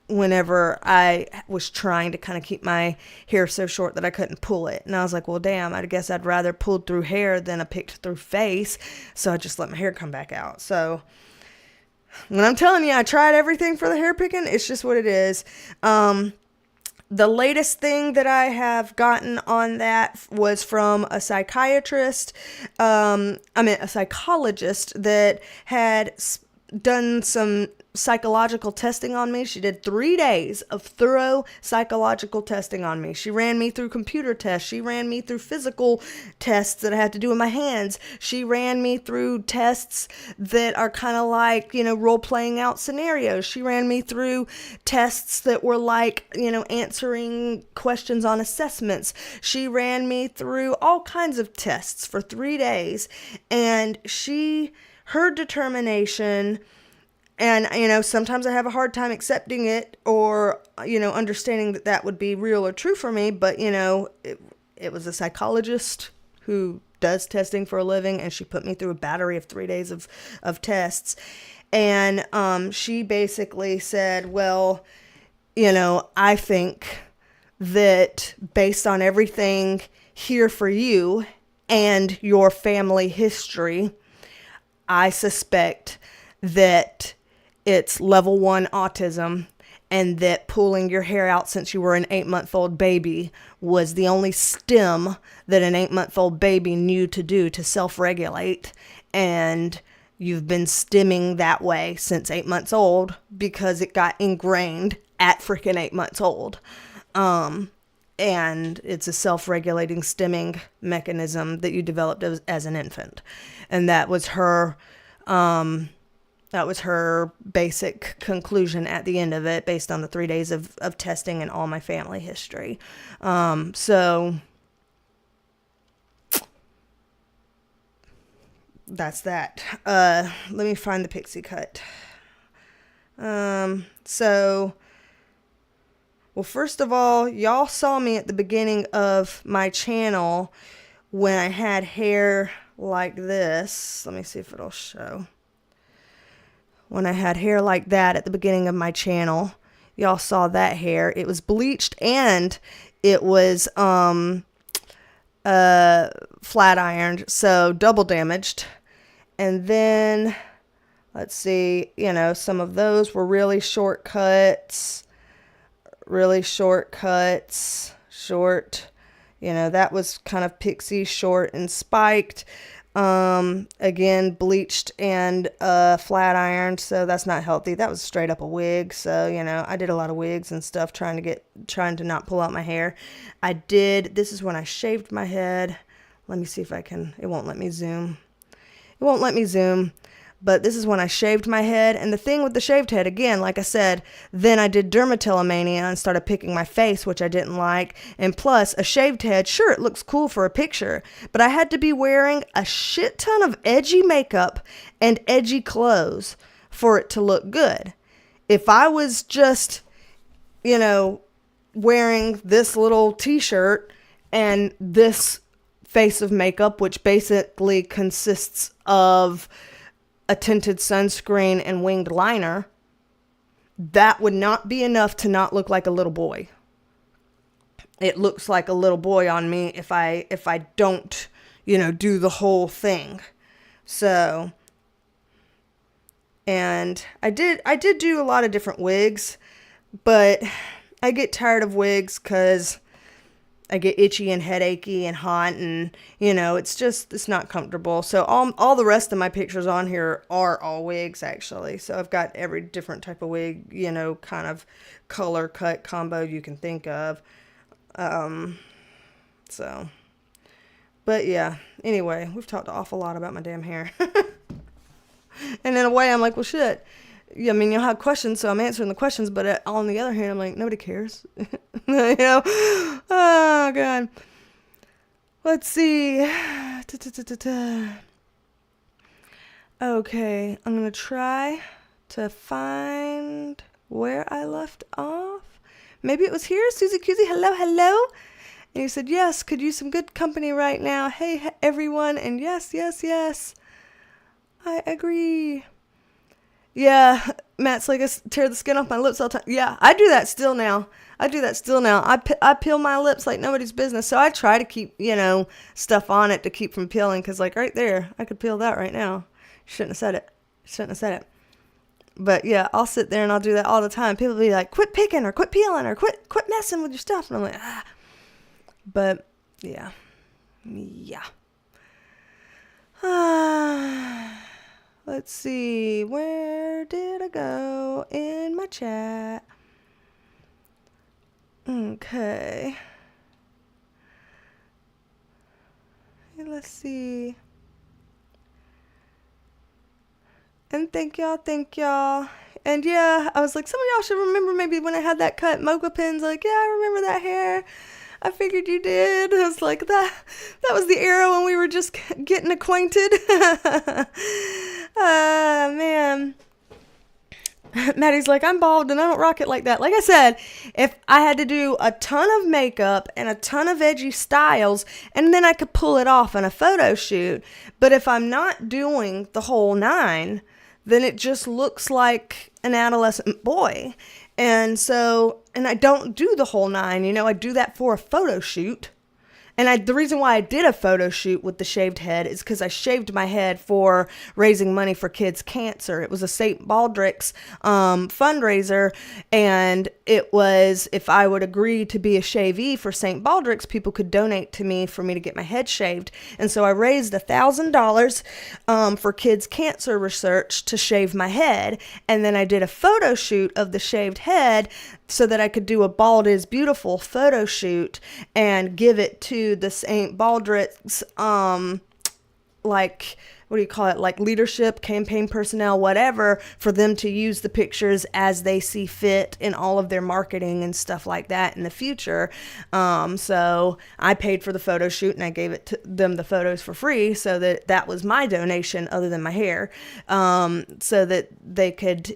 whenever I was trying to kind of keep my hair so short that I couldn't pull it. And I was like, well, damn, I guess I'd rather pulled through hair than a picked through face. So I just let my hair come back out. So when I'm telling you, I tried everything for the hair picking, it's just what it is. The latest thing that I have gotten on that was from a psychiatrist. A psychologist that had done some psychological testing on me. She did 3 days of thorough psychological testing on me. She ran me through computer tests. She ran me through physical tests that I had to do with my hands. She ran me through tests that are kind of like, role playing out scenarios. She ran me through tests that were like, answering questions on assessments. She ran me through all kinds of tests for 3 days, and her determination, and, sometimes I have a hard time accepting it or, understanding that would be real or true for me. But, it was a psychologist who does testing for a living, and she put me through a battery of 3 days of tests. And she basically said, well, I think that based on everything here for you and your family history, I suspect that it's level 1 autism, and that pulling your hair out since you were an 8-month-old baby was the only stim that an 8-month-old baby knew to do to self-regulate. And you've been stimming that way since 8 months old because it got ingrained at freaking 8 months old. And it's a self-regulating stimming mechanism that you developed as an infant. And that was her basic conclusion at the end of it, based on the 3 days of testing and all my family history. So that's that. Let me find the pixie cut. Well, first of all, y'all saw me at the beginning of my channel when I had hair like this. Let me see if it'll show. When I had hair like that at the beginning of my channel, y'all saw that hair. It was bleached and it was flat ironed, so double damaged. And then let's see, some of those were really short cuts. That was kind of pixie, short and spiked. Again, bleached and flat ironed, so that's not healthy. That was straight up a wig. So, I did a lot of wigs and stuff trying to not pull out my hair. This is when I shaved my head. Let me see if I can, it won't let me zoom. But this is when I shaved my head. And the thing with the shaved head, again, like I said, then I did dermatillomania and started picking my face, which I didn't like. And plus, a shaved head, sure, it looks cool for a picture, but I had to be wearing a shit ton of edgy makeup and edgy clothes for it to look good. If I was just, wearing this little t-shirt and this face of makeup, which basically consists of a tinted sunscreen and winged liner, that would not be enough to not look like a little boy. It looks like a little boy on me if I don't, do the whole thing. So, and I did do a lot of different wigs, but I get tired of wigs because I get itchy and headachy and hot, and it's not comfortable. So all the rest of my pictures on here are all wigs, actually. So I've got every different type of wig, kind of color cut combo you can think of. So, but yeah, anyway, we've talked an awful lot about my damn hair. And in a way, I'm like, well, shit. I mean, you'll have questions, so I'm answering the questions, but on the other hand, I'm like, nobody cares. Oh, God. Let's see. Okay, I'm going to try to find where I left off. Maybe it was here. Susie Cusey, hello, hello. And you said, yes, could use some good company right now. Hey, everyone. And yes, yes, yes. I agree. Yeah, Matt's like, I tear the skin off my lips all the time. Yeah, I do that still now. I peel my lips like nobody's business. So I try to keep, stuff on it to keep from peeling. Because, like, right there, I could peel that right now. Shouldn't have said it. But, yeah, I'll sit there and I'll do that all the time. People will be like, quit picking or quit peeling or quit messing with your stuff. And I'm like, ah. But, yeah. Let's see, where did I go in my chat? Okay. Let's see. And thank y'all. And yeah, I was like, some of y'all should remember maybe when I had that cut mocha pins, like, yeah, I remember that hair. I figured you did. I was like, that was the era when we were just getting acquainted. Man. Maddie's like, I'm bald and I don't rock it like that. Like I said, if I had to do a ton of makeup and a ton of edgy styles, and then I could pull it off in a photo shoot. But if I'm not doing the whole 9, then it just looks like an adolescent boy. And I don't do the whole 9, I do that for a photo shoot. And the reason why I did a photo shoot with the shaved head is because I shaved my head for raising money for kids' cancer. It was a St. Baldrick's fundraiser, and it was, if I would agree to be a shavee for St. Baldrick's, people could donate to me for me to get my head shaved. And so I raised $1,000 for kids' cancer research to shave my head, and then I did a photo shoot of the shaved head so that I could do a Bald is Beautiful photo shoot and give it to the St. Baldrick's, like leadership, campaign personnel, whatever, for them to use the pictures as they see fit in all of their marketing and stuff like that in the future. So I paid for the photo shoot and I gave it to them, the photos, for free, so that was my donation other than my hair, so that they could,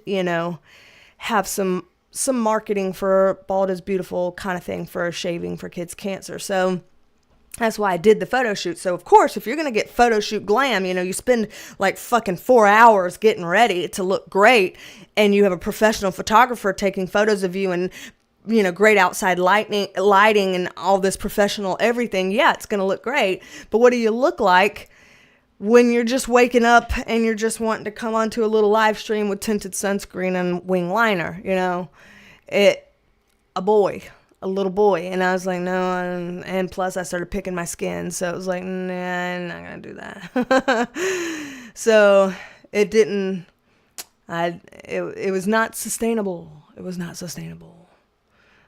have some marketing for Bald is Beautiful kind of thing for shaving for kids' cancer. So that's why I did the photo shoot. So, of course, if you're going to get photo shoot glam, you spend like fucking 4 hours getting ready to look great, and you have a professional photographer taking photos of you and, great outside lighting and all this professional everything. Yeah, it's going to look great. But what do you look like when you're just waking up and you're just wanting to come onto a little live stream with tinted sunscreen and wing liner, a little boy. And I was like, no, and plus I started picking my skin. So it was like, nah, I'm not going to do that. So it was not sustainable. It was not sustainable.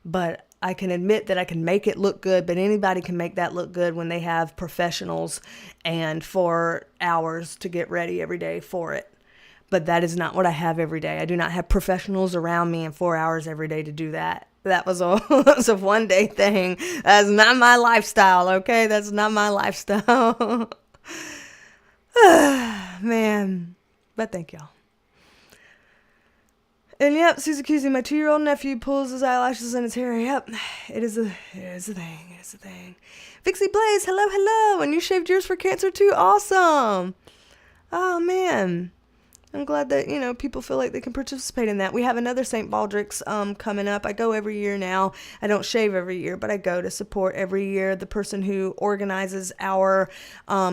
But I can admit that I can make it look good, but anybody can make that look good when they have professionals and 4 hours to get ready every day for it. But that is not what I have every day. I do not have professionals around me and 4 hours every day to do that. That was a one-day thing. That's not my lifestyle, okay? That's not my lifestyle. Man. But thank y'all. And yep, Susie Cusey, my 2-year-old nephew pulls his eyelashes and his hair. Yep, it is a thing. Vixie Blaze, hello. And you shaved yours for cancer too? Awesome. Oh, man. I'm glad that, people feel like they can participate in that. We have another St. Baldrick's coming up. I go every year now. I don't shave every year, but I go to support every year the person who organizes our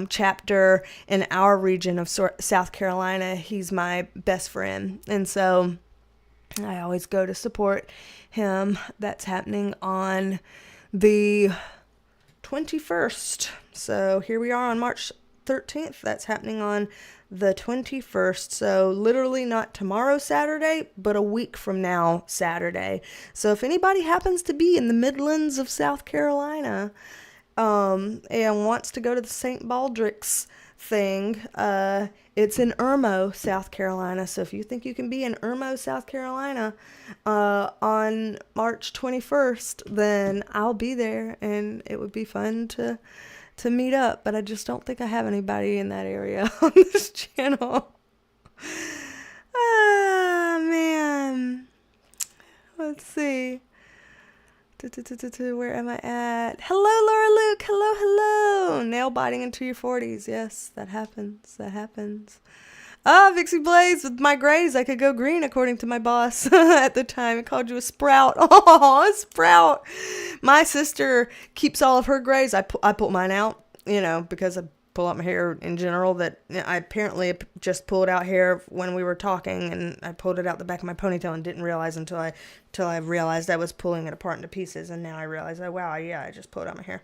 chapter in our region of South Carolina. He's my best friend. And so I always go to support him. That's happening on the 21st. So here we are on March 13th. That's happening on the 21st. So literally not tomorrow Saturday, but a week from now Saturday. So if anybody happens to be in the Midlands of South Carolina, and wants to go to the St. Baldrick's thing, it's in Irmo, South Carolina. So if you think you can be in Irmo, South Carolina, on March 21st, then I'll be there, and it would be fun to meet up. But I just don't think I have anybody in that area on this channel. Ah, man. Let's see. Where am I at? Hello, Laura Luke. Hello. Nail biting into your 40s. Yes, that happens. Ah, Vixie Blaze, with my grays, I could go green, according to my boss at the time. It called you a sprout. Oh, a sprout. My sister keeps all of her grays. I pull mine out, because I pull out my hair in general. That I apparently just pulled out hair when we were talking, and I pulled it out the back of my ponytail and didn't realize until I realized I was pulling it apart into pieces. And now I realize, oh, wow, yeah, I just pulled out my hair.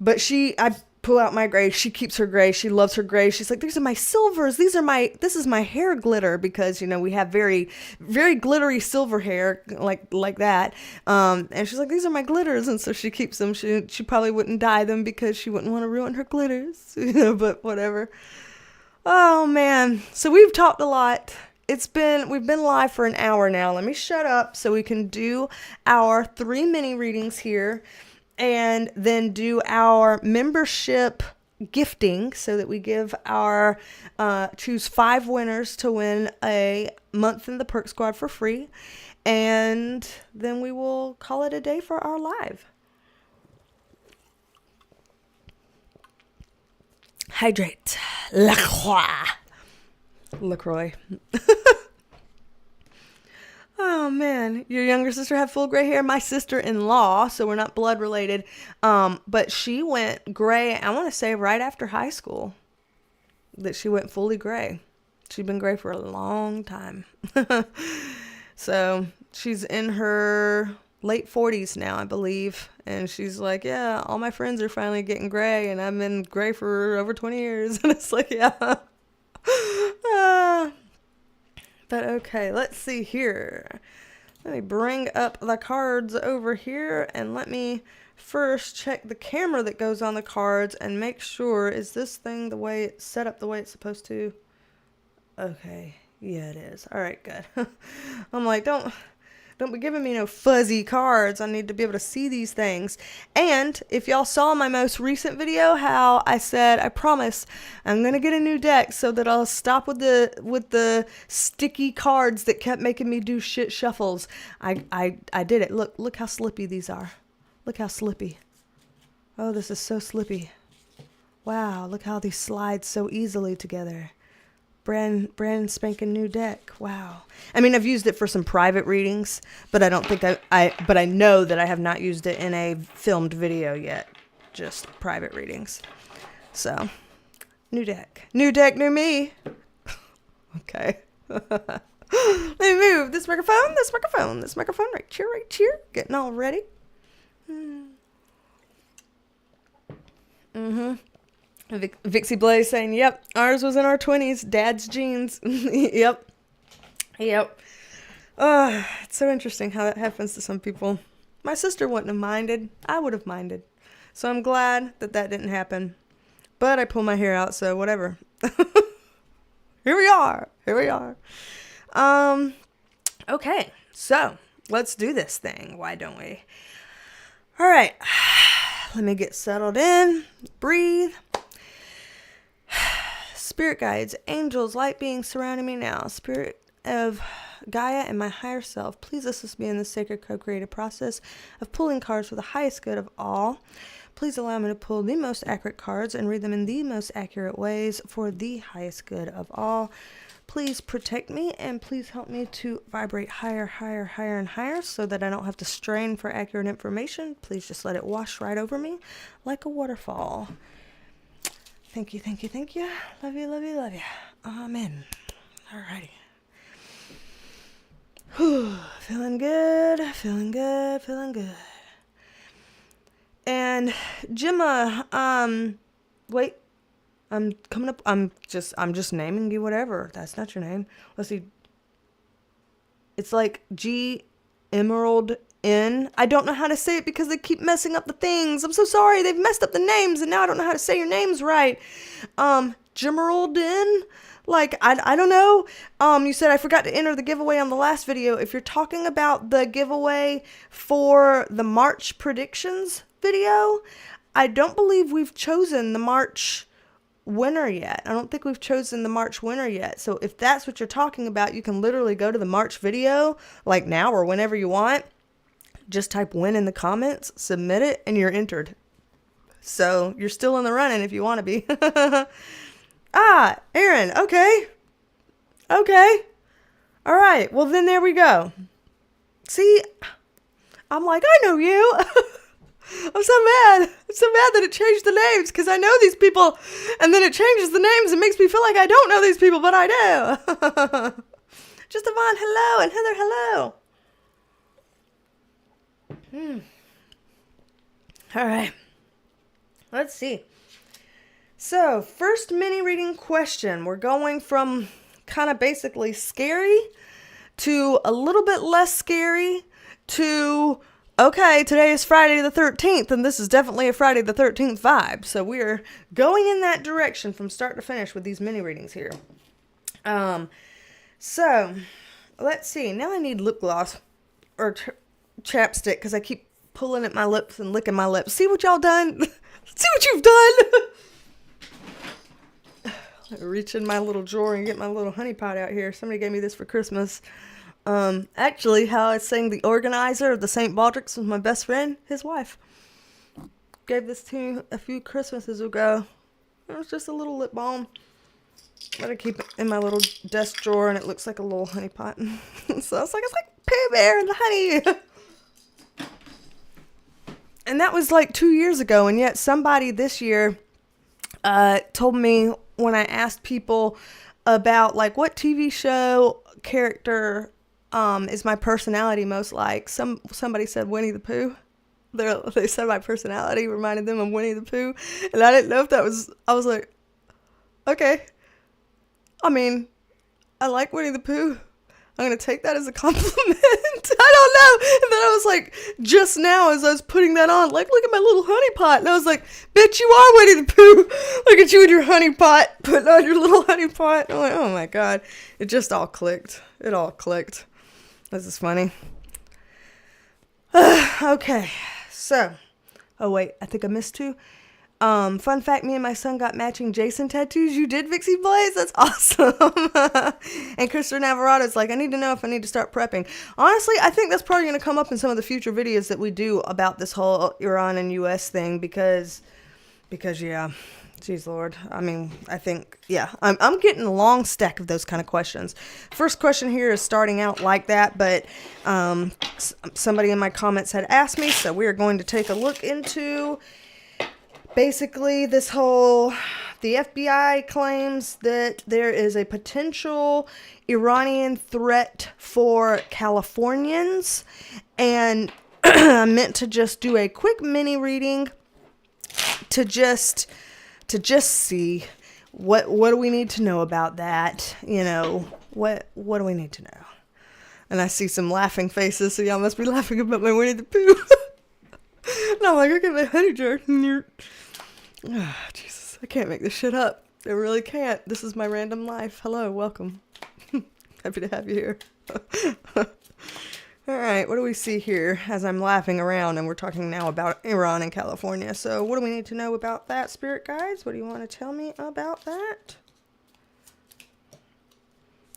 But I pull out my gray. She keeps her gray. She loves her gray. She's like, these are my silvers. This is my hair glitter, because, we have very, very glittery silver hair like that. And she's like, these are my glitters. And so she keeps them. She probably wouldn't dye them because she wouldn't want to ruin her glitters, but whatever. Oh man. So we've talked a lot. We've been live for an hour now. Let me shut up so we can do our 3 mini readings here, and then do our membership gifting, so that we give choose 5 winners to win a month in the Perk Squad for free. And then we will call it a day for our live. Hydrate. LaCroix. Oh man, your younger sister had full gray hair. My sister-in-law, so we're not blood related, but she went gray, I want to say right after high school, that she went fully gray. She'd been gray for a long time. So she's in her late 40s now, I believe, and she's like, yeah, all my friends are finally getting gray, and I've been gray for over 20 years. And it's like, yeah. But okay, let's see here. Let me bring up the cards over here, and let me first check the camera that goes on the cards and make sure, is this thing the way it's set up the way it's supposed to? Okay, yeah, it is. All right, good. I'm like, don't be giving me no fuzzy cards. I need to be able to see these things. And if y'all saw my most recent video, how I said, I promise I'm going to get a new deck so that I'll stop with the sticky cards that kept making me do shit shuffles. I did it. Look how slippy these are. Look how slippy. Oh, this is so slippy. Wow, look how these slide so easily together. Brand spanking new deck. Wow. I mean, I've used it for some private readings, but I don't think but I know that I have not used it in a filmed video yet. Just private readings. So, new deck, new me. Okay. Let me move this microphone right here. Getting all ready. Vixie Blaze saying, yep, ours was in our 20s. Dad's jeans. Yep. It's so interesting how that happens to some people. My sister wouldn't have minded. I would have minded. So I'm glad that didn't happen. But I pull my hair out, so whatever. Here we are. Okay, so let's do this thing. Why don't we? All right. Let me get settled in. Breathe. Spirit guides, angels, light beings surrounding me now. Spirit of Gaia and my higher self, please assist me in the sacred co-creative process of pulling cards for the highest good of all. Please allow me to pull the most accurate cards and read them in the most accurate ways for the highest good of all. Please protect me, and please help me to vibrate higher and higher so that I don't have to strain for accurate information. Please just let it wash right over me like a waterfall. Thank you. Love you. Amen. Alrighty. Feeling good. And Gemma, wait, I'm coming up. I'm just naming you whatever. That's not your name. Let's see. It's like G Emerald N. I don't know how to say it because they keep messing up the things. I'm so sorry. They've messed up the names and now I don't know how to say your names right. Gemerald N. Like, I don't know. You said I forgot to enter the giveaway on the last video. If you're talking about the giveaway for the March predictions video, I don't believe we've chosen the March winner yet. I don't think we've chosen the March winner yet. So if that's what you're talking about, you can literally go to the March video, like now or whenever you want. Just type win in the comments, submit it, and you're entered. So you're still in the running if you want to be. Ah, Aaron, okay. Okay. All right, well then there we go. See, I'm like, I know you. I'm so mad. I'm so mad that it changed the names because I know these people and then it changes the names and makes me feel like I don't know these people, but I do. Just Yvonne, hello, and Heather, hello. All right. Let's see. So, first mini reading question. We're going from kind of basically scary to a little bit less scary to, okay, today is Friday the 13th, and this is definitely a Friday the 13th vibe. So we're going in that direction from start to finish with these mini readings here. So, let's see. Now I need lip gloss or chapstick because I keep pulling at my lips and licking my lips. See what y'all done? See what you've done? Reach in my little drawer and get my little honey pot out here. Somebody gave me this for Christmas. Actually, how I sang the organizer of the St. Baldrick's was my best friend, his wife. Gave this to me a few Christmases ago. It was just a little lip balm. But I keep it in my little desk drawer and it looks like a little honey pot. So it's like Pooh Bear and the honey. And that was like 2 years ago. And yet somebody this year told me, when I asked people about like what TV show character is my personality most like, somebody said Winnie the Pooh. They said my personality reminded them of Winnie the Pooh, and I didn't know if that was. I was like, okay. I mean, I like Winnie the Pooh. I'm gonna take that as a compliment. I don't know. And then I was like, just now as I was putting that on, like, look at my little honey pot. And I was like, bitch, you are Winnie the Pooh. Look at you and your honey pot, putting on your little honey pot. I'm like, oh my God. It just all clicked. It all clicked. This is funny. Okay. So, oh wait, I think I missed two. Fun fact, me and my son got matching Jason tattoos. You did, Vixie Blaze? That's awesome. And Christopher Navarroto's like, I need to know if I need to start prepping. Honestly, I think that's probably going to come up in some of the future videos that we do about this whole Iran and US thing because yeah, geez Lord. I mean, I think, yeah, I'm getting a long stack of those kind of questions. First question here is starting out like that, but somebody in my comments had asked me, so we are going to take a look into basically this whole, the FBI claims that there is a potential Iranian threat for Californians, and I meant to just do a quick mini reading to just see what do we need to know about that, you know, what do we need to know? And I see some laughing faces, so y'all must be laughing about my Winnie the Pooh. And I'm like, okay, my honey jar. Oh, Jesus, I can't make this shit up. I really can't. This is my random life. Hello, welcome. Happy to have you here. All right, what do we see here as I'm laughing around and we're talking now about Iran and California. So what do we need to know about that, spirit guides? What do you want to tell me about that?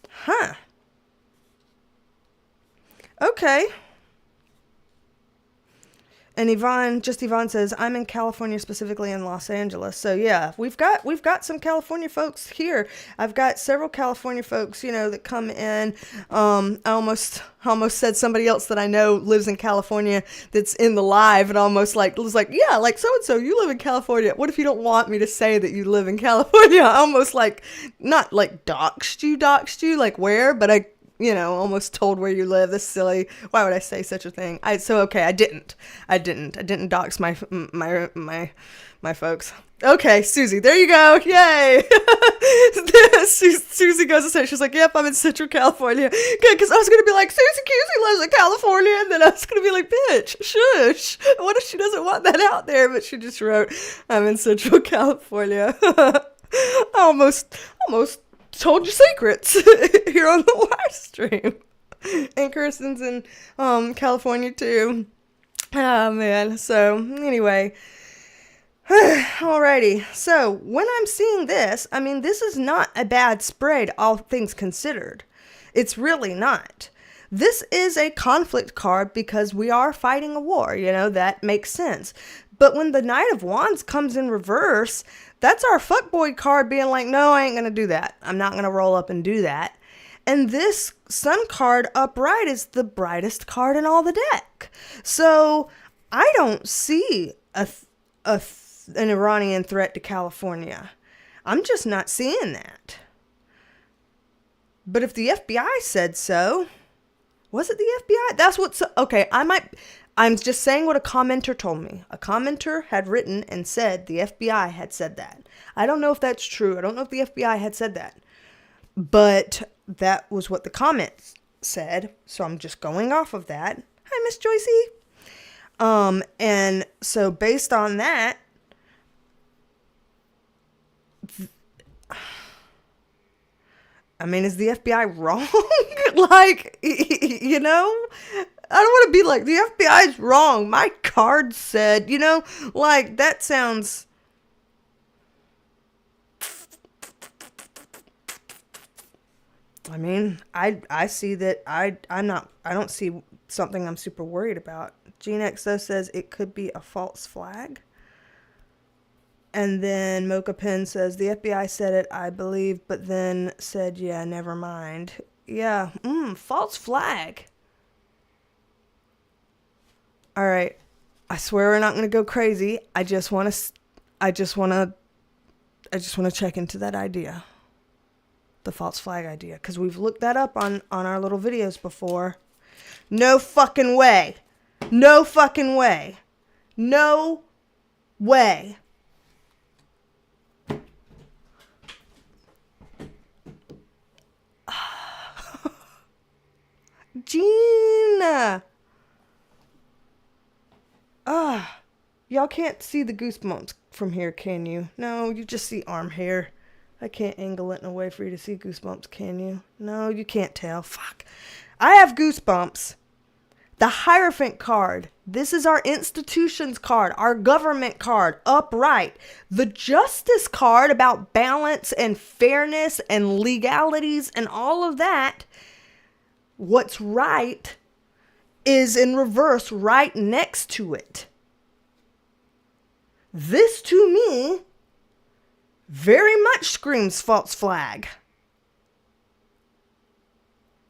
Huh. Okay. And Yvonne says, I'm in California, specifically in Los Angeles. So yeah, we've got some California folks here. I've got several California folks, you know, that come in. I almost said somebody else that I know lives in California that's in the live, and almost like was like, yeah, like so-and-so, you live in California. What if you don't want me to say that you live in California? I almost like, not like doxed you, like where, but almost told where you live. This is silly. Why would I say such a thing? I didn't dox my folks. Okay, Susie, there you go. Yay. Susie goes to say, she's like, yep, I'm in Central California. Good, because I was going to be like, Susie Cusey lives in California. And then I was going to be like, bitch, shush. What if she doesn't want that out there? But she just wrote, I'm in Central California. I almost told you secrets here on the live stream. And Kirsten's in California too. Oh, man. So, anyway. Alrighty, so when I'm seeing this, I mean, this is not a bad spread, all things considered. It's really not. This is a conflict card because we are fighting a war, that makes sense. But when the Knight of Wands comes in reverse, that's our fuckboy card being like, no, I ain't going to do that. I'm not going to roll up and do that. And this Sun card upright is the brightest card in all the deck. So I don't see an Iranian threat to California. I'm just not seeing that. But if the FBI said so, was it the FBI? That's what's okay. I'm just saying what a commenter told me. A commenter had written and said the FBI had said that. I don't know if that's true. I don't know if the FBI had said that, but that was what the comments said. So I'm just going off of that. Hi, Miss Joycey. And so based on that, I mean, is the FBI wrong? Like, I don't want to be like, the FBI's wrong. My card said, like, that sounds... I mean, I see that I don't see something I'm super worried about. Gene XO says it could be a false flag. And then Mocha Pen says, the FBI said it, I believe, but then said, yeah, never mind. Yeah, false flag. All right. I swear we're not going to go crazy. I just want to check into that idea. The false flag idea. Because we've looked that up on our little videos before. No fucking way. No fucking way. No way. Gina. Y'all can't see the goosebumps from here, can you? No, you just see arm hair. I can't angle it in a way for you to see goosebumps, can you? No, you can't tell. Fuck. I have goosebumps. The Hierophant card. This is our institutions card, our government card, upright. The Justice card about balance and fairness and legalities and all of that. What's right is in reverse right next to it. This, to me, very much screams false flag.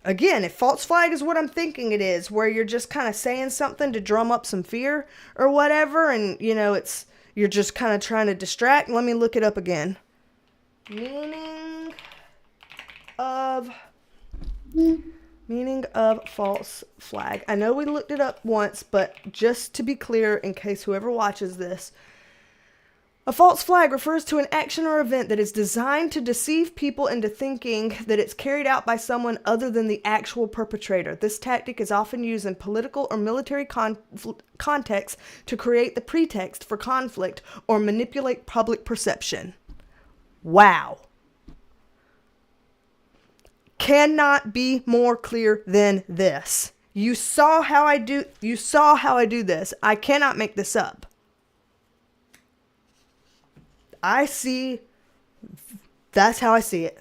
Again, if false flag is what I'm thinking it is, where you're just kind of saying something to drum up some fear or whatever, and, you're just kind of trying to distract. Let me look it up again. Meaning of false flag. I know we looked it up once, but just to be clear, in case whoever watches this, a false flag refers to an action or event that is designed to deceive people into thinking that it's carried out by someone other than the actual perpetrator. This tactic is often used in political or military contexts to create the pretext for conflict or manipulate public perception. Wow. Cannot be more clear than this. You saw how I do this. I cannot make this up. That's how I see it.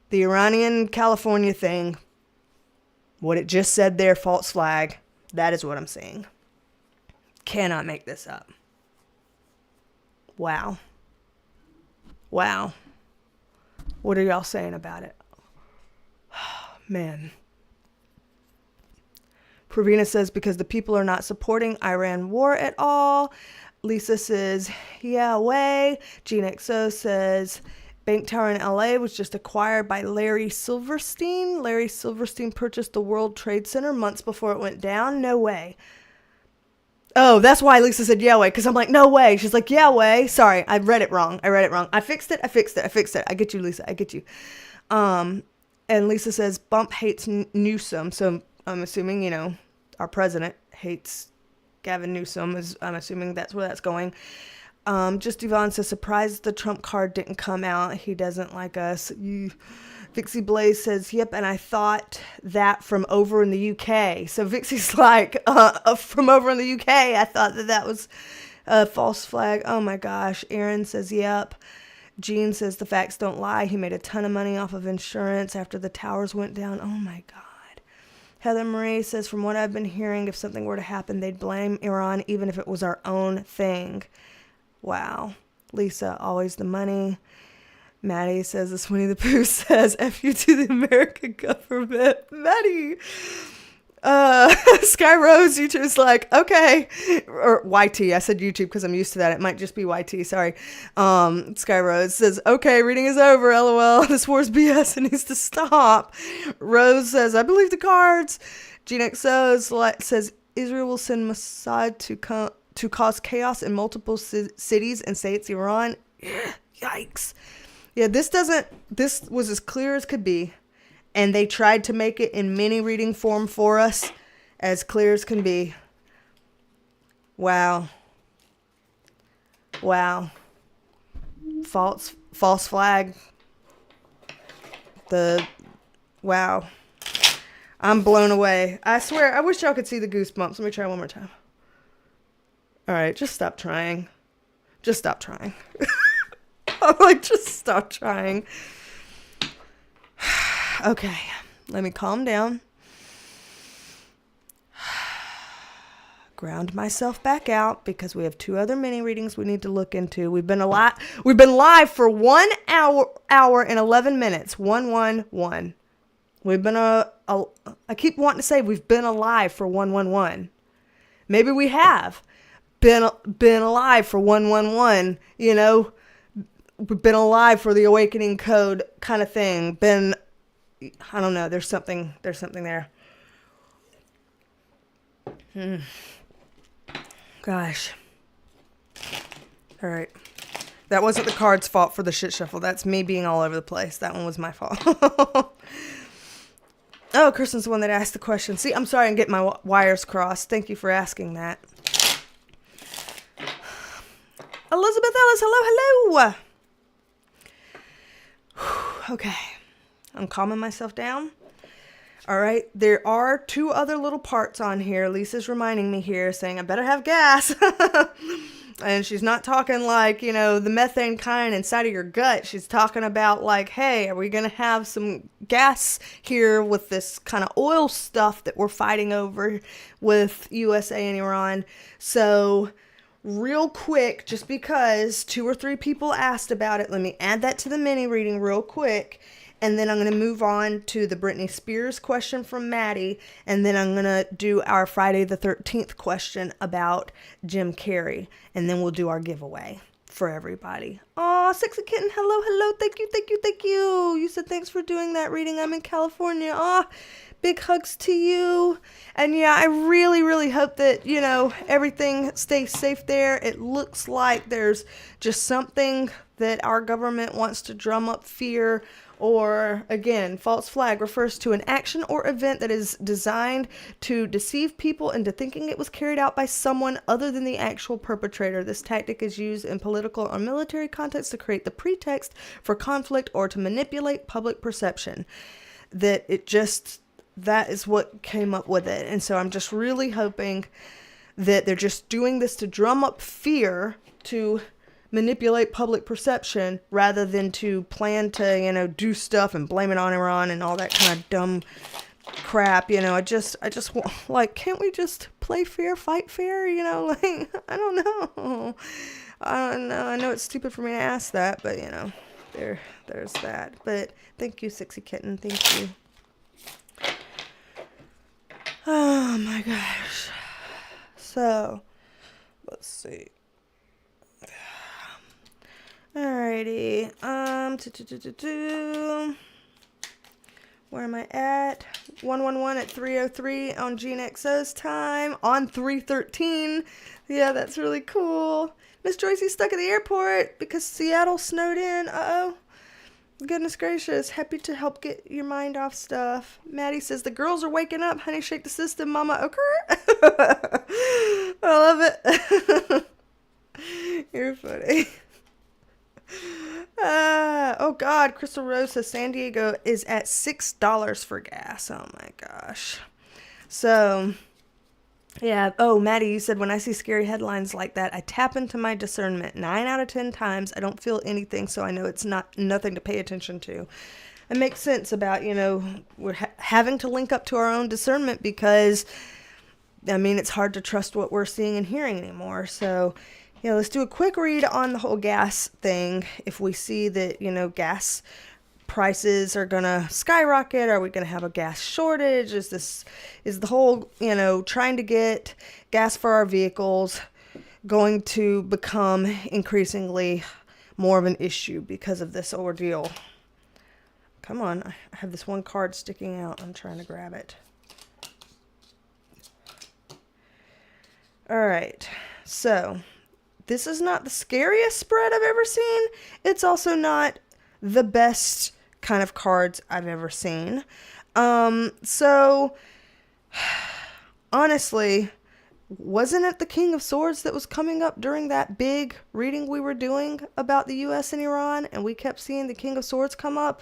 The Iranian California thing, what it just said there, false flag, that is what I'm saying. Cannot make this up. Wow. Wow. What are y'all saying about it? Man. Pravina says, because the people are not supporting Iran war at all. Lisa says, yeah, way. Gene XO says, Bank Tower in LA was just acquired by Larry Silverstein. Larry Silverstein purchased the World Trade Center months before it went down. No way. Oh, that's why Lisa said yeah way, because I'm like, no way. She's like, yeah way. Sorry, I read it wrong. I fixed it. I get you, Lisa. I get you. And Lisa says, Bump hates Newsom. So I'm assuming, you know, our president hates Gavin Newsom. I'm assuming that's where that's going. Just Yvonne says, surprised the Trump card didn't come out. He doesn't like us. Vixie Blaze says, yep, and I thought that from over in the UK. So Vixie's like, from over in the UK, I thought that was a false flag. Oh my gosh. Aaron says, yep. Jean says, the facts don't lie. He made a ton of money off of insurance after the towers went down. Oh my God. Heather Marie says, from what I've been hearing, if something were to happen, they'd blame Iran, even if it was our own thing. Wow. Lisa, always the money. Maddie says, this Winnie the Pooh says, F you to the American government. Maddie. Sky Rose, YouTube's like, okay. Or YT. I said YouTube because I'm used to that. It might just be YT. Sorry. Sky Rose says, okay, reading is over. LOL. This war's BS. It needs to stop. Rose says, I believe the cards. GeneXO says, Israel will send Mossad to cause chaos in multiple cities and say it's Iran. Yikes. Yeah, this was as clear as could be. And they tried to make it in mini reading form for us, as clear as can be. Wow. Wow. False flag. Wow. I'm blown away. I swear, I wish y'all could see the goosebumps. Let me try one more time. All right, just stop trying. Just stop trying. I'm like, just stop trying. Okay, let me calm down. Ground myself back out because we have 2 other mini readings we need to look into. We've been live for 1 hour and 11 minutes. 111. We've been I keep wanting to say we've been alive for 111. Maybe we have been alive for 111, you know. We've been alive for the awakening code kind of thing. I don't know. There's something there. Gosh. All right. That wasn't the card's fault for the shit shuffle. That's me being all over the place. That one was my fault. Oh, Kristen's the one that asked the question. See, I'm sorry I'm getting my wires crossed. Thank you for asking that. Elizabeth Ellis, hello. Okay. I'm calming myself down. All right. There are 2 other little parts on here. Lisa's reminding me here, saying I better have gas. And she's not talking like, you know, the methane kind inside of your gut. She's talking about like, hey, are we going to have some gas here with this kind of oil stuff that we're fighting over with USA and Iran? So real quick, just because 2 or 3 people asked about it, let me add that to the mini reading real quick. And then I'm going to move on to the Britney Spears question from Maddie. And then I'm going to do our Friday the 13th question about Jim Carrey. And then we'll do our giveaway for everybody. Aw, Sexy Kitten, hello. Thank you. You said thanks for doing that reading. I'm in California. Aw, big hugs to you. And yeah, I really, really hope that, you know, everything stays safe there. It looks like there's just something that our government wants to drum up fear. Or, again, false flag refers to an action or event that is designed to deceive people into thinking it was carried out by someone other than the actual perpetrator. This tactic is used in political or military contexts to create the pretext for conflict or to manipulate public perception. That is what came up with it. And so I'm just really hoping that they're just doing this to drum up fear, to manipulate public perception rather than to plan to, you know, do stuff and blame it on Iran and all that kind of dumb crap. You know, I just like, can't we just play fair, fight fair? You know, like, I don't know. I know it's stupid for me to ask that, but you know, there's that. But thank you, Sexy Kitten. Thank you. Oh my gosh. So, let's see. Alrighty. Where am I at? 111 at 3:03 on Gene XO's time on 3:13. Yeah, that's really cool. Miss Joycey's stuck at the airport because Seattle snowed in. Uh-oh. Goodness gracious. Happy to help get your mind off stuff. Maddie says, the girls are waking up. Honey, shake the system, mama. Okay. I love it. You're funny. Oh God, Crystal Rose says San Diego is at $6 for gas. Oh my gosh. So, yeah. Oh, Maddie, you said when I see scary headlines like that, I tap into my discernment. 9 out of 10 times, I don't feel anything, so I know it's nothing to pay attention to. It makes sense about, we're having to link up to our own discernment because, I mean, it's hard to trust what we're seeing and hearing anymore. So, let's do a quick read on the whole gas thing. If we see that, gas prices are going to skyrocket, are we going to have a gas shortage? Is the whole, trying to get gas for our vehicles going to become increasingly more of an issue because of this ordeal? Come on. I have this one card sticking out. I'm trying to grab it. All right. So this is not the scariest spread I've ever seen. It's also not the best kind of cards I've ever seen. So honestly, wasn't it the King of Swords that was coming up during that big reading we were doing about the US and Iran, and we kept seeing the King of Swords come up?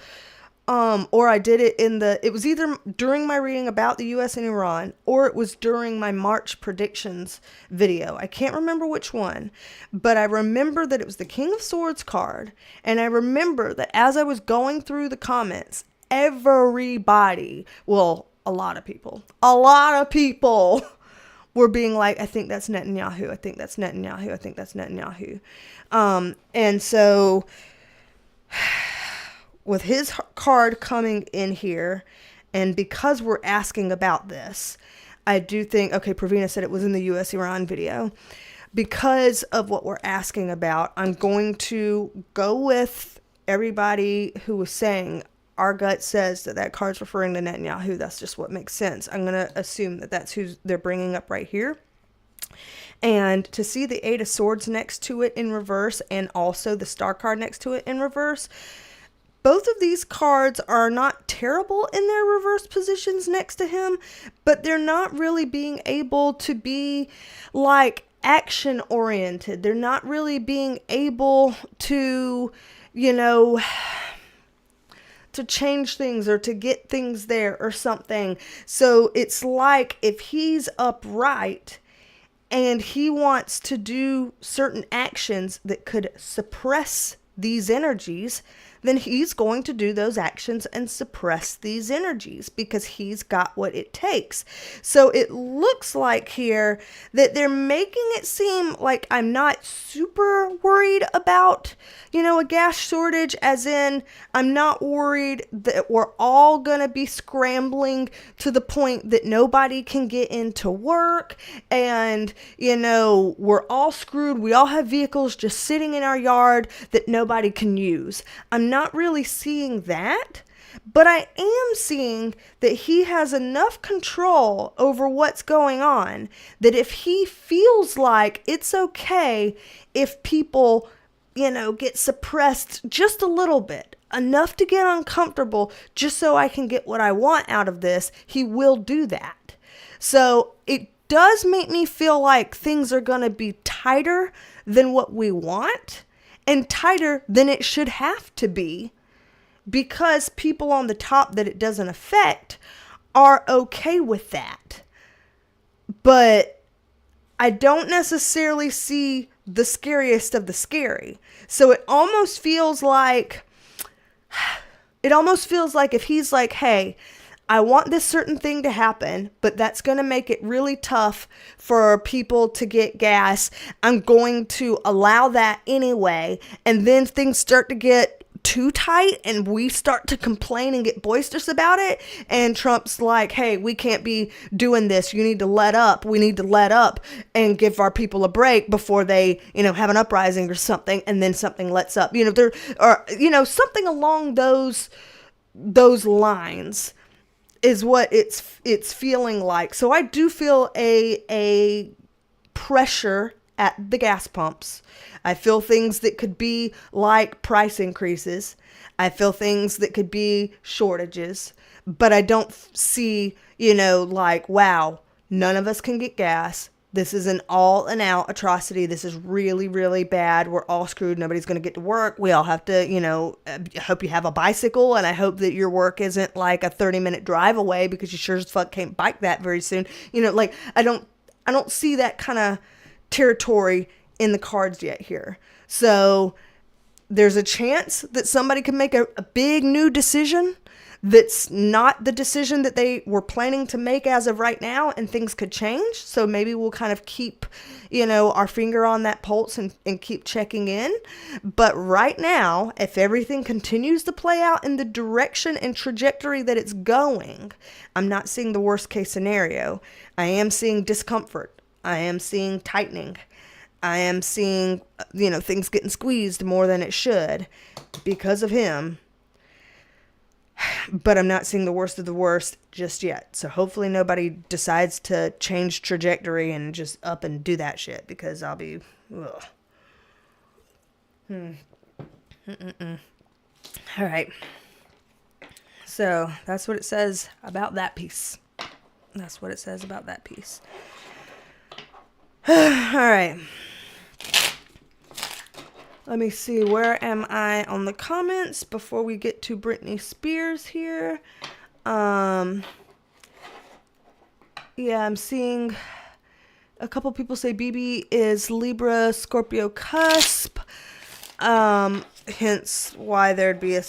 Or I did it it was either during my reading about the US and Iran, or it was during my March predictions video. I can't remember which one, but I remember that it was the King of Swords card. And I remember that as I was going through the comments, everybody, well, a lot of people were being like, I think that's Netanyahu. I think that's Netanyahu. I think that's Netanyahu. And so with his card coming in here, and because we're asking about this, I do think, okay, Pravina said it was in the US-Iran video. Because of what we're asking about, I'm going to go with everybody who was saying, our gut says that card's referring to Netanyahu. That's just what makes sense. I'm going to assume that that's who they're bringing up right here. And to see the 8 of Swords next to it in reverse, and also the Star card next to it in reverse, both of these cards are not terrible in their reverse positions next to him, but they're not really being able to be like action oriented. They're not really being able to, to change things or to get things there or something. So it's like if he's upright and he wants to do certain actions that could suppress these energies, then he's going to do those actions and suppress these energies because he's got what it takes. So it looks like here that they're making it seem like I'm not super worried about, a gas shortage, as in I'm not worried that we're all going to be scrambling to the point that nobody can get into work and, we're all screwed. We all have vehicles just sitting in our yard that nobody can use. I'm not really seeing that, but I am seeing that he has enough control over what's going on that if he feels like it's okay if people, get suppressed just a little bit, enough to get uncomfortable just so I can get what I want out of this, he will do that. So it does make me feel like things are going to be tighter than what we want and tighter than it should have to be, because people on the top that it doesn't affect are okay with that. But I don't necessarily see the scariest of the scary. So it almost feels like if he's like, hey, I want this certain thing to happen, but that's going to make it really tough for people to get gas. I'm going to allow that anyway. And then things start to get too tight and we start to complain and get boisterous about it, and Trump's like, hey, we can't be doing this, you need to let up, we need to let up and give our people a break before they, have an uprising or something, and then something lets up, there, or something along those lines is what it's feeling like. So I do feel a pressure at the gas pumps. I feel things that could be like price increases. I feel things that could be shortages, but I don't see, like, wow, none of us can get gas. This is an all and out atrocity. This is really, really bad. We're all screwed. Nobody's going to get to work. We all have to, I hope you have a bicycle, and I hope that your work isn't like a 30-minute drive away, because you sure as fuck can't bike that very soon. Like, I don't see that kind of territory in the cards yet here. So there's a chance that somebody can make a big new decision that's not the decision that they were planning to make as of right now, and things could change. So maybe we'll kind of keep, our finger on that pulse and keep checking in. But right now, if everything continues to play out in the direction and trajectory that it's going, I'm not seeing the worst case scenario. I am seeing discomfort. I am seeing tightening. I am seeing, things getting squeezed more than it should because of him. But I'm not seeing the worst of the worst just yet. So hopefully nobody decides to change trajectory and just up and do that shit, because I'll be, ugh. All right. So that's what it says about that piece. That's what it says about that piece. All right. Let me see, where am I on the comments before we get to Britney Spears here? Yeah, I'm seeing a couple people say BB is Libra Scorpio cusp. Hence why there'd be a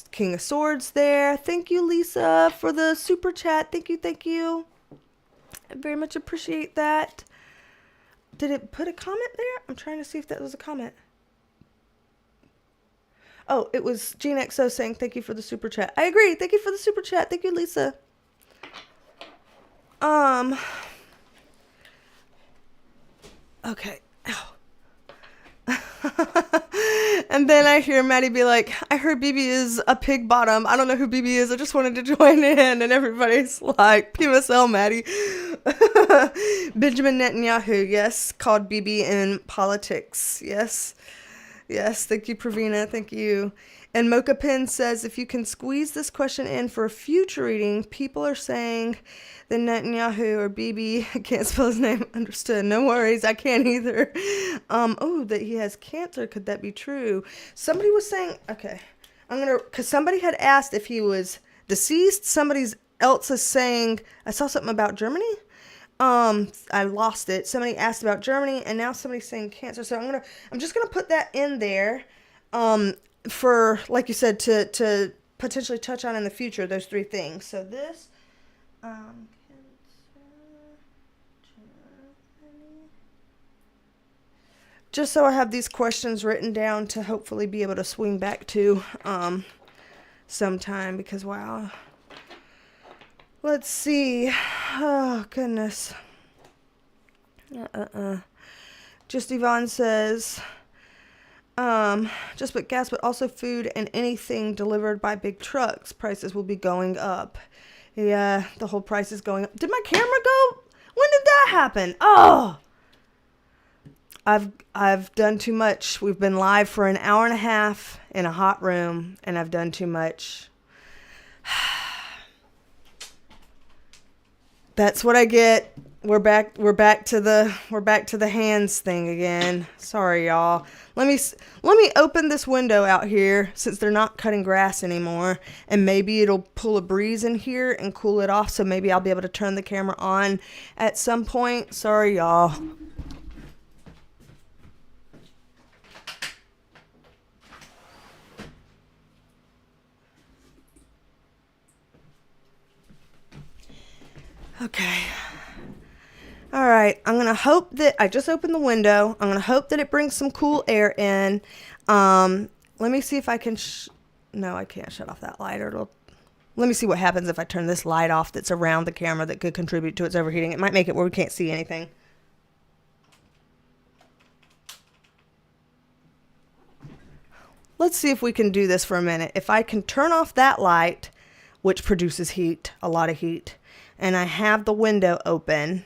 King of Swords there. Thank you, Lisa, for the super chat. Thank you. I very much appreciate that. Did it put a comment there? I'm trying to see if that was a comment. Oh, it was Gene XO saying thank you for the super chat. I agree. Thank you for the super chat. Thank you, Lisa. Okay. Ow. And then I hear Maddie be like, I heard BB is a pig bottom. I don't know who BB is. I just wanted to join in. And everybody's like, PMSL, Maddie. Benjamin Netanyahu, yes. Called BB in politics. Yes. Thank you, Pravina. Thank you. And Mocha Pen says, if you can squeeze this question in for a future reading, people are saying that Netanyahu or BB, I can't spell his name, understood. No worries, I can't either. That he has cancer. Could that be true? Somebody was saying, okay, because somebody had asked if he was deceased. Somebody else is saying, I saw something about Germany. I lost it. Somebody asked about Germany, and now somebody's saying cancer. So I'm just gonna put that in there, for, like you said, to potentially touch on in the future, those three things. So this, cancer, Germany. Just so I have these questions written down to hopefully be able to swing back to, sometime, because wow. Let's see. Oh, goodness. Just Yvonne says, just but gas, but also food and anything delivered by big trucks. Prices will be going up. Yeah, the whole price is going up. Did my camera go? When did that happen? Oh, I've done too much. We've been live for an hour and a half in a hot room, and I've done too much. That's what I get. We're back to the hands thing again. Sorry, y'all. Let me open this window out here, since they're not cutting grass anymore, and maybe it'll pull a breeze in here and cool it off, so maybe I'll be able to turn the camera on at some point. Sorry, y'all. Okay. All right. I'm going to hope that I just opened the window. I'm going to hope that it brings some cool air in. let me see if I can, no, I can't shut off that light, or let me see what happens if I turn this light off that's around the camera that could contribute to its overheating. It might make it where we can't see anything. Let's see if we can do this for a minute. If I can turn off that light, which produces heat, a lot of heat, and I have the window open,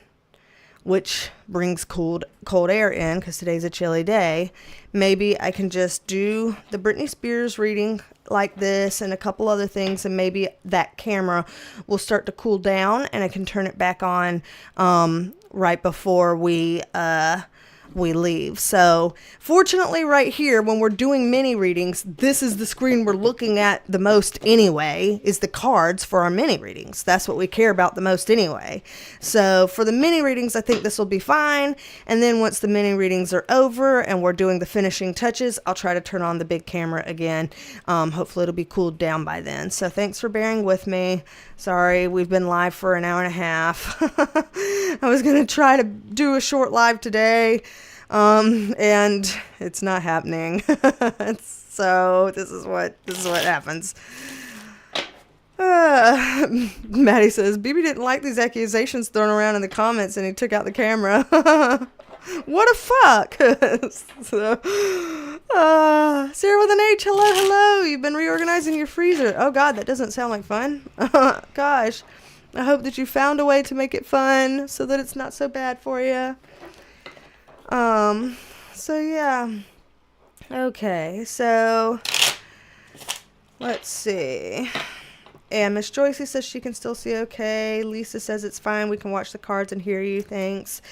which brings cold air in because today's a chilly day, maybe I can just do the Britney Spears reading like this and a couple other things, and maybe that camera will start to cool down and I can turn it back on right before we leave. So fortunately right here, when we're doing mini readings, this is the screen we're looking at the most anyway, is the cards for our mini readings. That's what we care about the most anyway. So for the mini readings, I think this will be fine. And then once the mini readings are over and we're doing the finishing touches, I'll try to turn on the big camera again. Hopefully it'll be cooled down by then. So thanks for bearing with me. Sorry, we've been live for an hour and a half. I was going to try to do a short live today. And it's not happening. So this is what happens. Maddie says, BB didn't like these accusations thrown around in the comments and he took out the camera. What a fuck. So, Sarah with an H, hello. You've been reorganizing your freezer. Oh God, that doesn't sound like fun. Gosh, I hope that you found a way to make it fun so that it's not so bad for you. So yeah. Okay, so let's see. And Miss Joycey says she can still see okay. Lisa says it's fine. We can watch the cards and hear you. Thanks.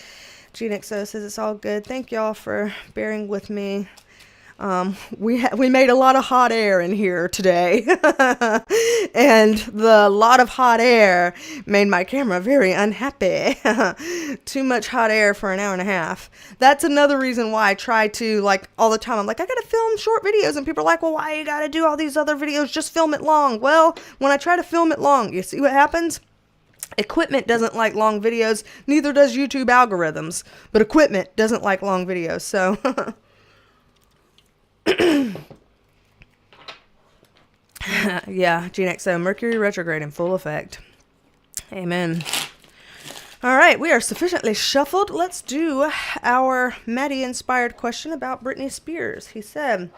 GNXO says it's all good. Thank y'all for bearing with me. We made a lot of hot air in here today. And the lot of hot air made my camera very unhappy. Too much hot air for an hour and a half. That's another reason why I try to, like, all the time, I'm like, I gotta film short videos, and people are like, well, why you gotta do all these other videos? Just film it long. Well, when I try to film it long, you see what happens? Equipment doesn't like long videos, neither does YouTube algorithms, but equipment doesn't like long videos, so yeah, GNXO, Mercury retrograde in full effect. Amen. All right, we are sufficiently shuffled. Let's do our Maddie-inspired question about Britney Spears. He said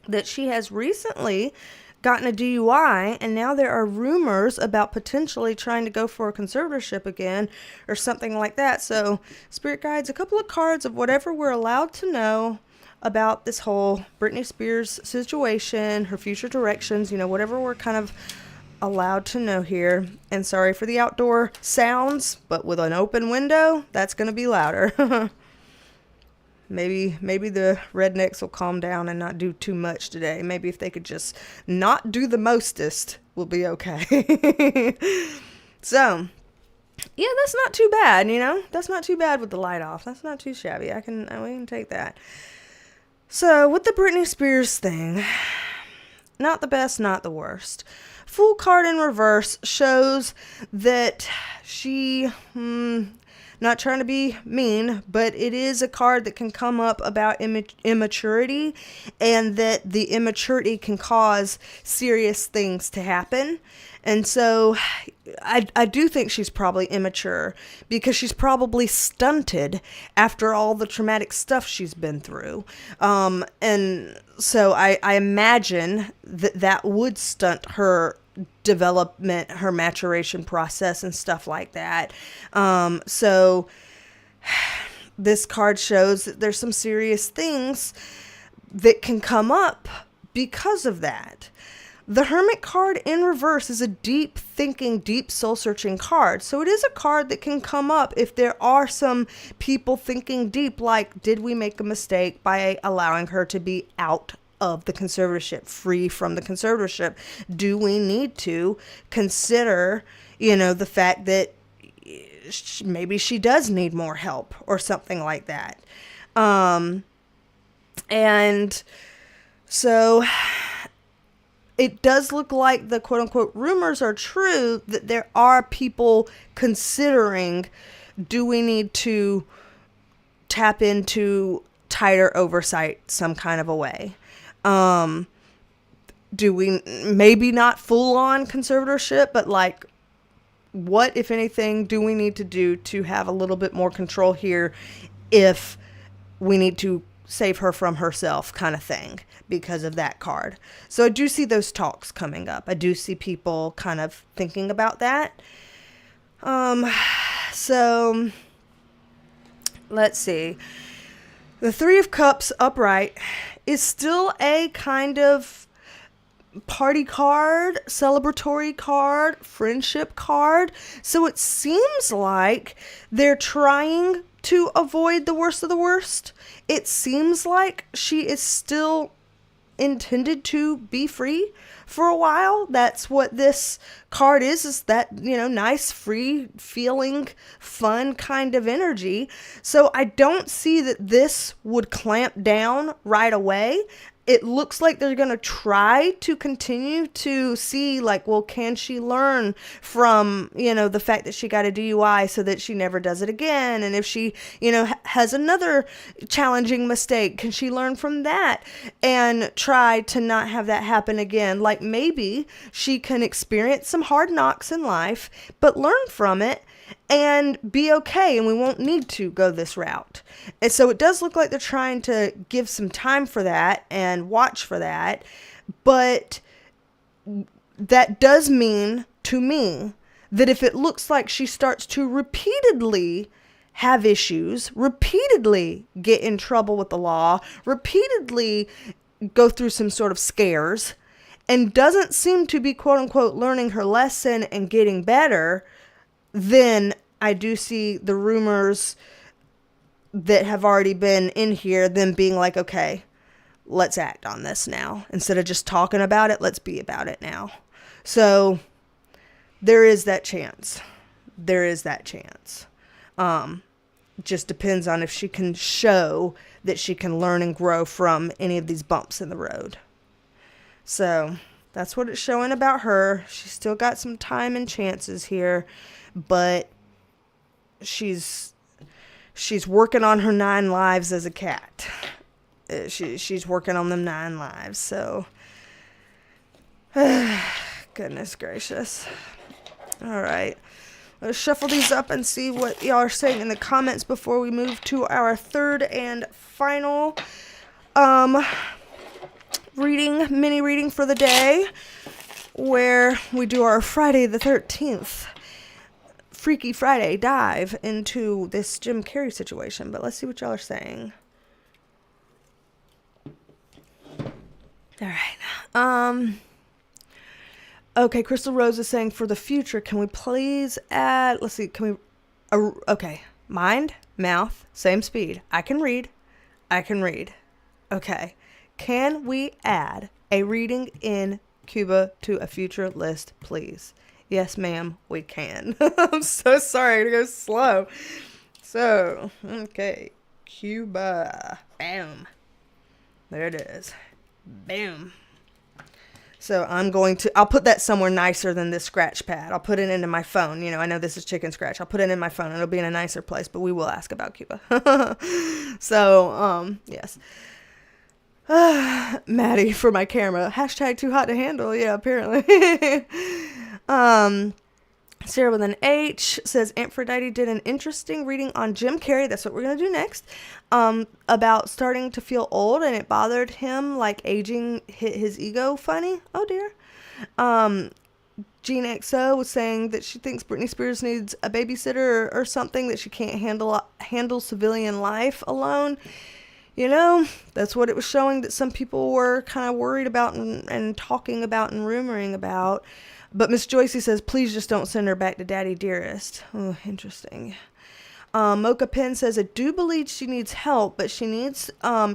that she has recently gotten a DUI, and now there are rumors about potentially trying to go for a conservatorship again or something like that. So, Spirit Guides, a couple of cards of whatever we're allowed to know about this whole Britney Spears situation, her future directions, you know, whatever we're kind of allowed to know here. And sorry for the outdoor sounds, but with an open window, that's going to be louder. Maybe the rednecks will calm down and not do too much today. Maybe if they could just not do the mostest, we'll be okay. So, yeah, that's not too bad, you know? That's not too bad with the light off. That's not too shabby. We can take that. So, with the Britney Spears thing, not the best, not the worst. Fool card in reverse shows that she, not trying to be mean, but it is a card that can come up about immaturity, and that the immaturity can cause serious things to happen. And so I do think she's probably immature because she's probably stunted after all the traumatic stuff she's been through. And so I imagine that would stunt her development, her maturation process and stuff like that. So this card shows that there's some serious things that can come up because of that. The Hermit card in reverse is a deep thinking, deep soul searching card. So it is a card that can come up if there are some people thinking deep, like, did we make a mistake by allowing her to be out of the conservatorship, free from the conservatorship? Do we need to consider, the fact that maybe she does need more help or something like that? And so it does look like the quote-unquote rumors are true, that there are people considering, do we need to tap into tighter oversight some kind of a way? do we, maybe not full on conservatorship, but like, what, if anything, do we need to do to have a little bit more control here if we need to save her from herself, kind of thing, because of that card? So I do see those talks coming up. I do see people kind of thinking about that. So let's see. The Three of Cups upright is still a kind of party card, celebratory card, friendship card. So it seems like they're trying to avoid the worst of the worst. It seems like she is still intended to be free for a while. That's what this card is that, you know, nice, free feeling, fun kind of energy. So I don't see that this would clamp down right away. It looks like they're going to try to continue to see, like, well, can she learn from, you know, the fact that she got a DUI so that she never does it again? And if she, you know, has another challenging mistake, can she learn from that and try to not have that happen again? Like, maybe she can experience some hard knocks in life, but learn from it and be okay, and we won't need to go this route. And so it does look like they're trying to give some time for that and watch for that, but that does mean to me that if it looks like she starts to repeatedly have issues, repeatedly get in trouble with the law, repeatedly go through some sort of scares, and doesn't seem to be quote unquote learning her lesson and getting better, then I do see the rumors that have already been in here, them being like, okay, let's act on this now. Instead of just talking about it, let's be about it now. So there is that chance. There is that chance. Just depends on if she can show that she can learn and grow from any of these bumps in the road. So that's what it's showing about her. She's still got some time and chances here, but she's working on her 9 lives as a cat. She's working on them 9 lives. So, goodness gracious. All right. Let's shuffle these up and see what y'all are saying in the comments before we move to our third and final mini reading for the day, where we do our Friday the 13th Freaky Friday dive into this Jim Carrey situation. But let's see what y'all are saying. All right. Okay, Crystal Rose is saying, for the future, can we please add, let's see, can we, okay, mind, mouth, same speed. I can read. Okay. Can we add a reading in Cuba to a future list, please? Yes, ma'am, we can. I'm so sorry to go slow. So, okay, Cuba. Bam. There it is. Bam. So I'll put that somewhere nicer than this scratch pad. I'll put it into my phone. You know, I know this is chicken scratch. I'll put it in my phone. It'll be in a nicer place, but we will ask about Cuba. So, yes. Maddie for my camera. Hashtag too hot to handle. Yeah, apparently. Sarah with an H says, Aphrodite did an interesting reading on Jim Carrey. That's what we're going to do next. About starting to feel old, and it bothered him, like aging hit his ego funny. Oh dear. Jean XO was saying that she thinks Britney Spears needs a babysitter or something, that she can't handle civilian life alone. You know, that's what it was showing, that some people were kind of worried about and talking about and rumoring about. But Miss Joycey says, please just don't send her back to Daddy Dearest. Oh, interesting. Mocha Pen says, I do believe she needs help, but she needs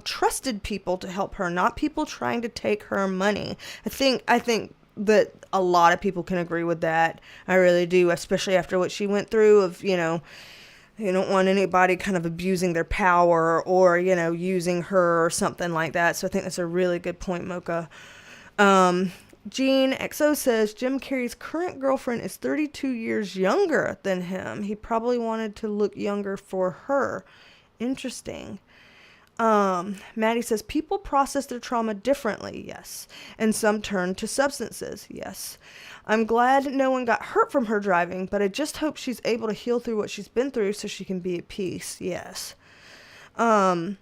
trusted people to help her, not people trying to take her money. I think that a lot of people can agree with that. I really do, especially after what she went through of, you know, you don't want anybody kind of abusing their power or, you know, using her or something like that. So I think that's a really good point, Mocha. Jean XO says, Jim Carrey's current girlfriend is 32 years younger than him. He probably wanted to look younger for her. Interesting. Maddie says, people process their trauma differently, yes. And some turn to substances, yes. I'm glad no one got hurt from her driving, but I just hope she's able to heal through what she's been through so she can be at peace, yes. Sarah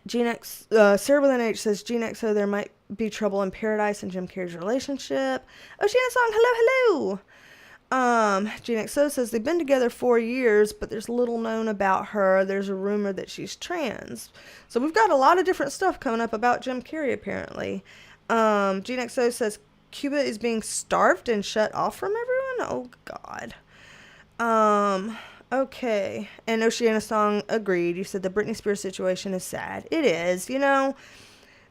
with an H says, GeneXO, there might be trouble in paradise and Jim Carrey's relationship. Oceana Song, hello, hello. GeneXO says they've been together 4 years, but there's little known about her. There's a rumor that she's trans. So we've got a lot of different stuff coming up about Jim Carrey, apparently. GeneXO says Cuba is being starved and shut off from everyone. Oh, God. Okay. And Oceana Song agreed. You said the Britney Spears situation is sad. It is, you know.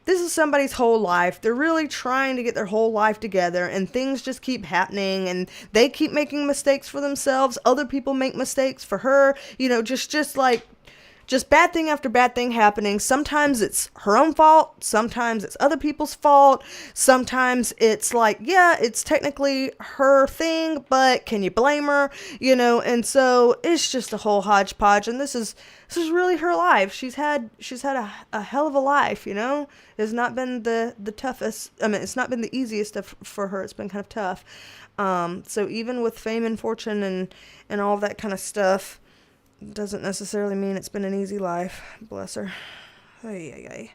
This is somebody's whole life. They're really trying to get their whole life together, and things just keep happening, and they keep making mistakes for themselves. Other people make mistakes for her. You know, just bad thing after bad thing happening. Sometimes it's her own fault. Sometimes it's other people's fault. Sometimes it's like, yeah, it's technically her thing, but can you blame her? You know, and so it's just a whole hodgepodge. And this is really her life. She's had a hell of a life, you know. It's not been the toughest. I mean, it's not been the easiest for her. It's been kind of tough. So even with fame and fortune and all that kind of stuff, doesn't necessarily mean it's been an easy life. Bless her. Ay.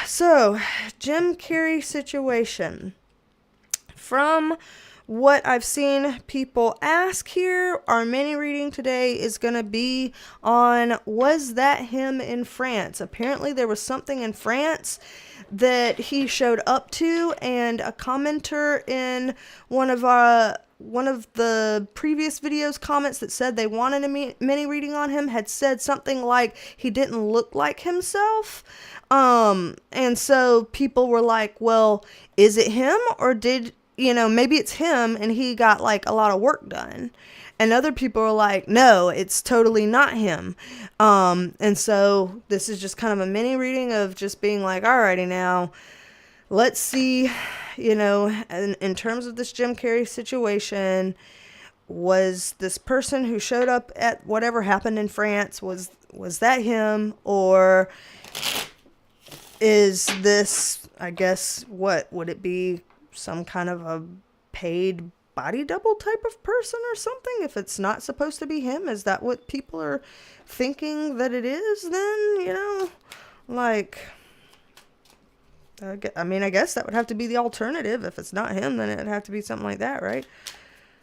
So, Jim Carrey situation. From what I've seen people ask here, our mini reading today is going to be on, was that him in France? Apparently there was something in France that he showed up to, and a commenter in one of the previous videos comments that said they wanted a mini reading on him had said something like he didn't look like himself. And so people were like, well, is it him, or did, you know, maybe it's him and he got like a lot of work done. And other people are like, no, it's totally not him. And so this is just kind of a mini reading of just being like, alrighty now, let's see, you know, in terms of this Jim Carrey situation, was this person who showed up at whatever happened in France, was that him? Or is this, I guess, what would it be, some kind of a paid body double type of person or something? If it's not supposed to be him, is that what people are thinking that it is then, you know? Like, I mean, I guess that would have to be the alternative. If it's not him, then it'd have to be something like that, right?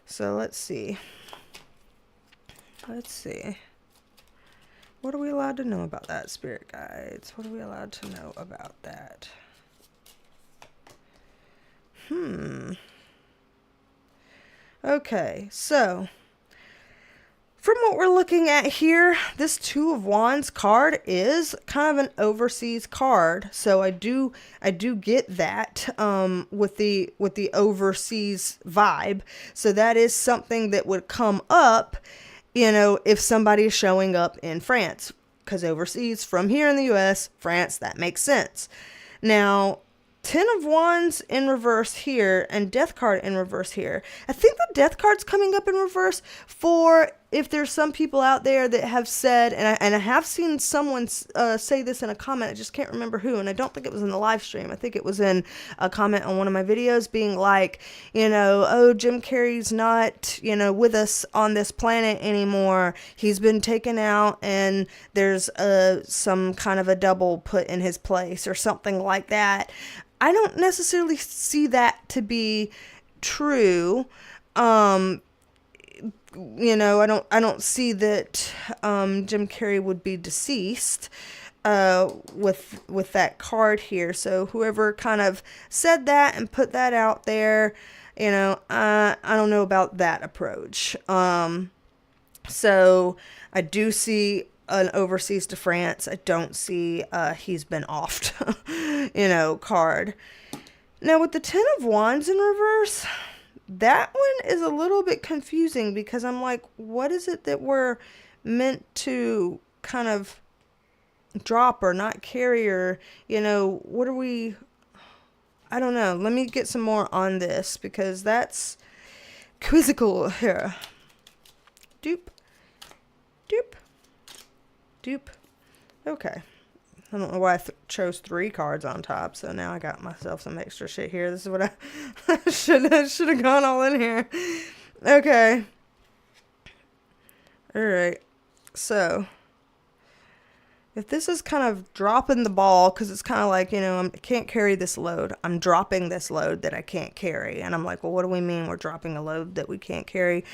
So let's see. What are we allowed to know about that, spirit guides? What are we allowed to know about that? Okay, so from what we're looking at here, this Two of Wands card is kind of an overseas card. So I do get that with the overseas vibe. So that is something that would come up, you know, if somebody is showing up in France, because overseas, from here in the US, France, that makes sense. Now, 10 of Wands in reverse here and Death card in reverse here. I think the Death card's coming up in reverse for if there's some people out there that have said, and I have seen someone say this in a comment, I just can't remember who, and I don't think it was in the live stream. I think it was in a comment on one of my videos being like, you know, oh, Jim Carrey's not, you know, with us on this planet anymore. He's been taken out and there's some kind of a double put in his place or something like that. I don't necessarily see that to be true. You know, I don't see that Jim Carrey would be deceased with that card here. So whoever kind of said that and put that out there, you know, I don't know about that approach. So I do see an overseas to France. I don't see he's been offed, you know, card. Now with the 10 of Wands in reverse, that one is a little bit confusing because I'm like, what is it that we're meant to kind of drop or not carry, or, you know, what are we, I don't know. Let me get some more on this because that's quizzical here. Doop. Okay. I don't know why I chose 3 cards on top, so now I got myself some extra shit here. This is what I should have gone all in here. Okay. All right. So, if this is kind of dropping the ball, because it's kind of like, I can't carry this load. I'm dropping this load that I can't carry. And I'm like, well, what do we mean we're dropping a load that we can't carry?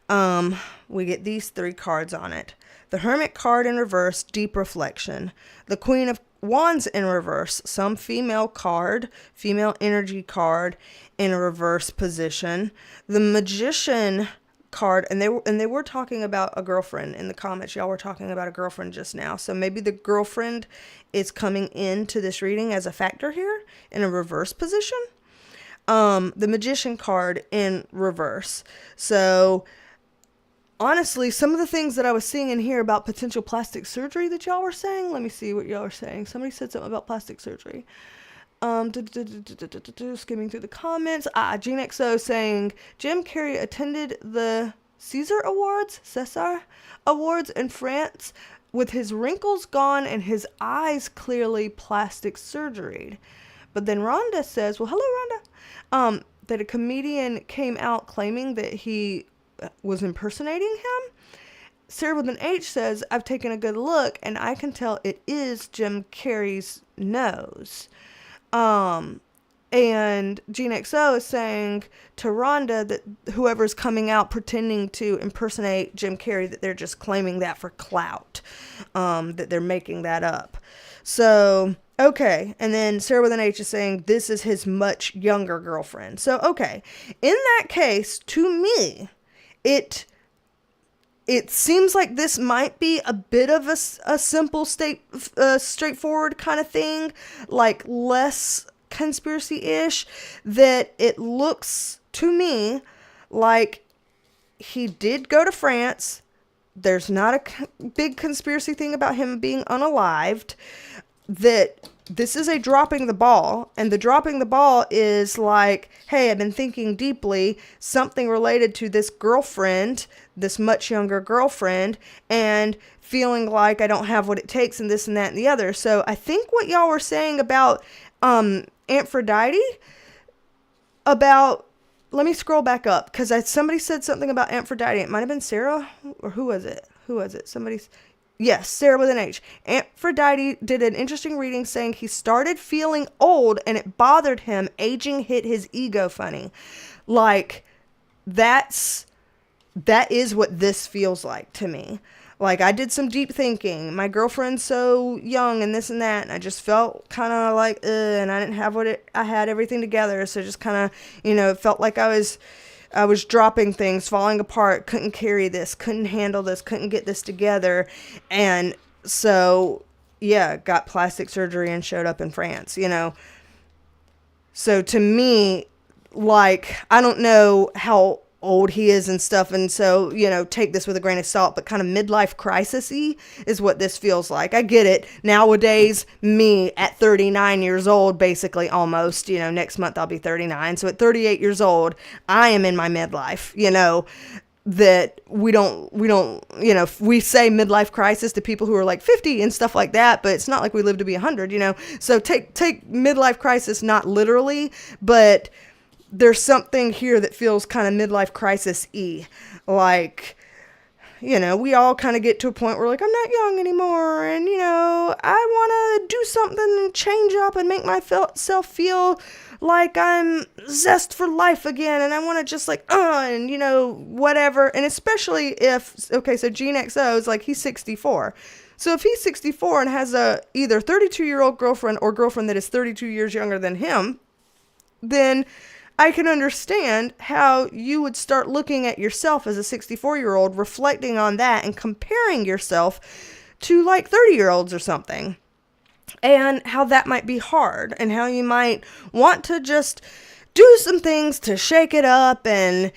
We get these 3 cards on it. The Hermit card in reverse, deep reflection. The Queen of Wands in reverse, some female card, female energy card in a reverse position. The Magician card, and they were talking about a girlfriend in the comments. Y'all were talking about a girlfriend just now. So maybe the girlfriend is coming into this reading as a factor here in a reverse position. The Magician card in reverse. So honestly, some of the things that I was seeing in here about potential plastic surgery that y'all were saying, let me see what y'all are saying. Somebody said something about plastic surgery. Skimming through the comments. Gene XO saying Jim Carrey attended the César Awards in France with his wrinkles gone and his eyes clearly plastic surgeried. But then Rhonda says, well, hello Rhonda, that a comedian came out claiming that he was impersonating him. Sarah with an H says, I've taken a good look and I can tell it is Jim Carrey's nose. And Gene XO is saying to Rhonda that whoever's coming out pretending to impersonate Jim Carrey, that they're just claiming that for clout, that they're making that up. So, okay. And then Sarah with an H is saying this is his much younger girlfriend. So, okay. In that case, to me, it seems like this might be a bit of a simple, straightforward kind of thing, like less conspiracy-ish, that it looks to me like he did go to France. There's not a big conspiracy thing about him being unalived, that this is a dropping the ball, and the dropping the ball is like, hey, I've been thinking deeply, something related to this girlfriend, this much younger girlfriend, and feeling like I don't have what it takes and this and that and the other. So I think what y'all were saying about Aphrodite, let me scroll back up, because somebody said something about Aphrodite. It might have been Sarah, or who was it? Yes, Sarah with an H. Aphrodite did an interesting reading saying he started feeling old and it bothered him. Aging hit his ego funny. Like, that is what this feels like to me. Like, I did some deep thinking. My girlfriend's so young and this and that, and I just felt kind of like, and I didn't have I had everything together. So just kind of, it felt like I was dropping things, falling apart, couldn't carry this, couldn't handle this, couldn't get this together. And so, yeah, got plastic surgery and showed up in France, So to me, like, I don't know how old he is and stuff, and so, take this with a grain of salt, but kind of midlife crisis-y is what this feels like. I get it. Nowadays, me at 39 years old, basically, almost, next month I'll be 39, so at 38 years old, I am in my midlife, that we don't, we say midlife crisis to people who are like 50 and stuff like that, but it's not like we live to be 100, so take midlife crisis not literally, but there's something here that feels kind of midlife crisis-y. Like, we all kind of get to a point where, like, I'm not young anymore, and, I want to do something and change up and make myself feel like I'm zest for life again, and I want to just, like, and, whatever. And especially if, okay, so Gene XO is, like, he's 64. So if he's 64 and has a either 32-year-old girlfriend or girlfriend that is 32 years younger than him, then I can understand how you would start looking at yourself as a 64-year-old, reflecting on that and comparing yourself to like 30-year-olds or something, and how that might be hard, and how you might want to just do some things to shake it up and,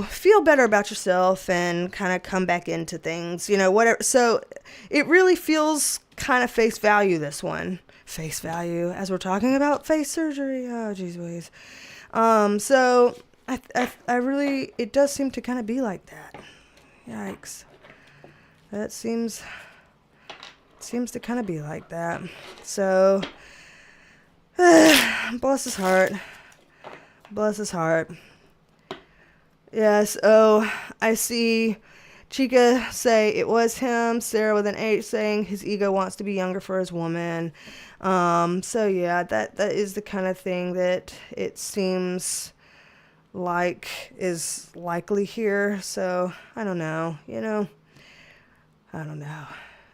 feel better about yourself and kind of come back into things, whatever. So it really feels kind of face value, this one. Face value, as we're talking about face surgery. Oh, geez Louise. So I really, it does seem to kind of be like that. Yikes. That seems seems to kind of be like that. So, bless his heart. Bless his heart. Yes, oh, I see Chica say it was him. Sarah with an H saying his ego wants to be younger for his woman. So yeah, that is the kind of thing that it seems like is likely here. So I don't know, I don't know.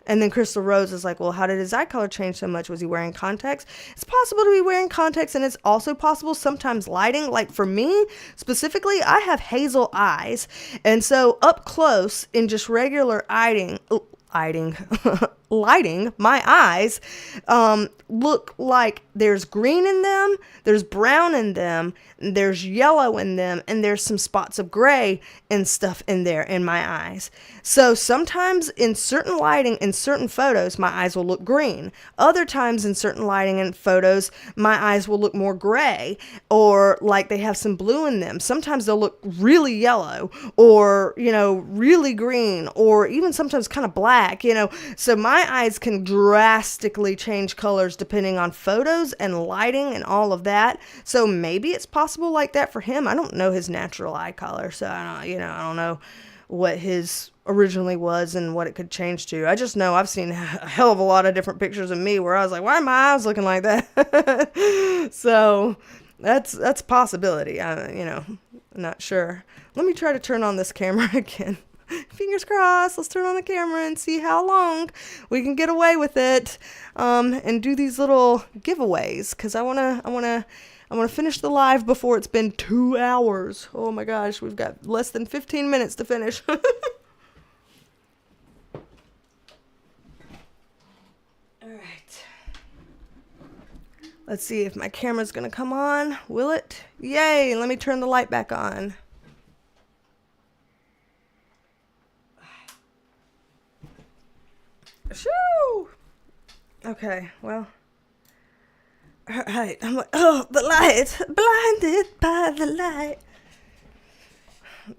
And then Crystal Rose is like, well, how did his eye color change so much? Was he wearing contacts? It's possible to be wearing contacts, and it's also possible sometimes lighting. Like for me, specifically, I have hazel eyes. And so up close in just regular lighting, my eyes look like there's green in them, there's brown in them, there's yellow in them, and there's some spots of gray and stuff in there in my eyes. So sometimes in certain lighting, in certain photos, my eyes will look green. Other times in certain lighting and photos, my eyes will look more gray, or like they have some blue in them. Sometimes they'll look really yellow, or, really green, or even sometimes kind of black, So my eyes can drastically change colors depending on photos and lighting and all of that. So maybe it's possible like that for him. I don't know his natural eye color, so I don't know what his originally was and what it could change to. I just know I've seen a hell of a lot of different pictures of me where I was like, why are my eyes looking like that? So that's a possibility. I'm not sure. Let me try to turn on this camera again. Fingers crossed. Let's turn on the camera and see how long we can get away with it, and do these little giveaways, because I wanna finish the live before it's been 2 hours. Oh my gosh, we've got less than 15 minutes to finish. All right. Let's see if my camera's gonna come on. Will it? Yay! Let me turn the light back on. Shoo! Okay, well. Alright, I'm like, oh, the light! Blinded by the light.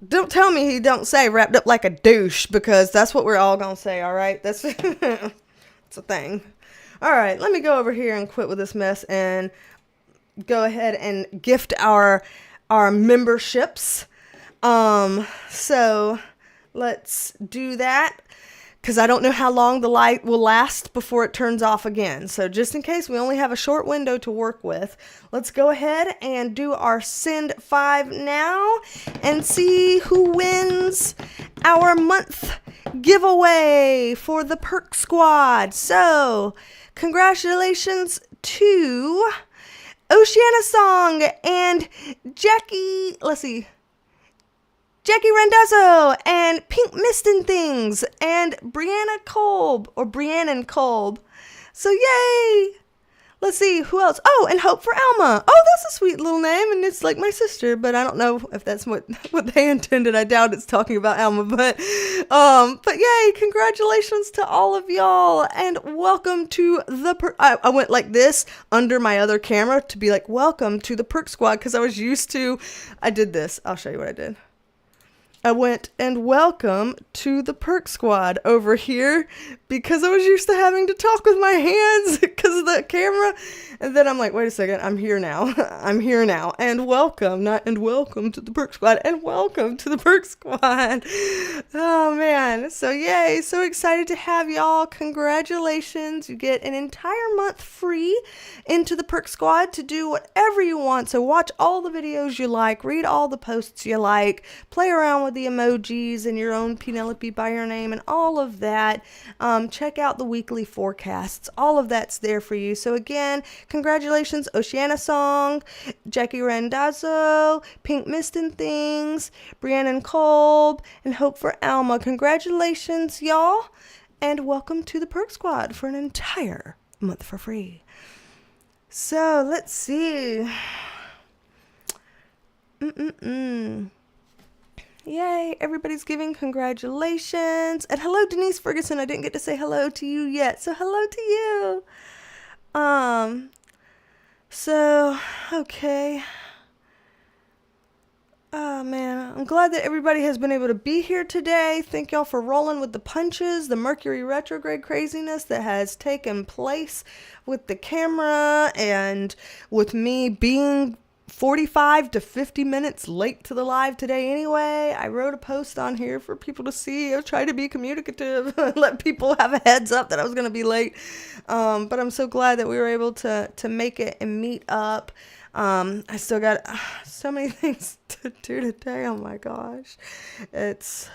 Don't tell me he don't say wrapped up like a douche, because that's what we're all gonna say, alright? That's it's a thing. Alright, let me go over here and quit with this mess and go ahead and gift our memberships. So let's do that, because I don't know how long the light will last before it turns off again. So just in case we only have a short window to work with, let's go ahead and do our Send 5 now and see who wins our month giveaway for the Perk Squad. So congratulations to Oceana Song and Jackie Randazzo and Pink Mist and Things and Brianna Kolb. So yay! Let's see who else. Oh, and Hope for Alma. Oh, that's a sweet little name, and it's like my sister, but I don't know if that's what they intended. I doubt it's talking about Alma, but yay! Congratulations to all of y'all, and welcome to the I went like this under my other camera to be like, welcome to the Perk Squad, because I did this. I'll show you what I did. I went and welcome to the Perk Squad over here, because I was used to having to talk with my hands because of the camera. And then I'm like, wait a second, I'm here now. And welcome to the Perk Squad, and welcome to the Perk Squad. Oh man. So yay. So excited to have y'all. Congratulations. You get an entire month free into the Perk Squad to do whatever you want. So watch all the videos you like, read all the posts you like, play around with the emojis and your own Penelope by your name and all of that. Check out the weekly forecasts. All of that's there for you. So again, congratulations, Oceana Song, Jackie Randazzo, Pink Mist and Things, Brianna Kolb, and Hope for Alma. Congratulations, y'all, and welcome to the Perk Squad for an entire month for free. So let's see. Yay, everybody's giving congratulations. And hello, Denise Ferguson. I didn't get to say hello to you yet, so hello to you. So, okay. Oh man, I'm glad that everybody has been able to be here today. Thank y'all for rolling with the punches, the Mercury retrograde craziness that has taken place with the camera and with me being 45 to 50 minutes late to the live today anyway. I wrote a post on here for people to see. I tried to be communicative, let people have a heads up that I was going to be late. But I'm so glad that we were able to make it and meet up. I still got so many things to do today. Oh my gosh. It's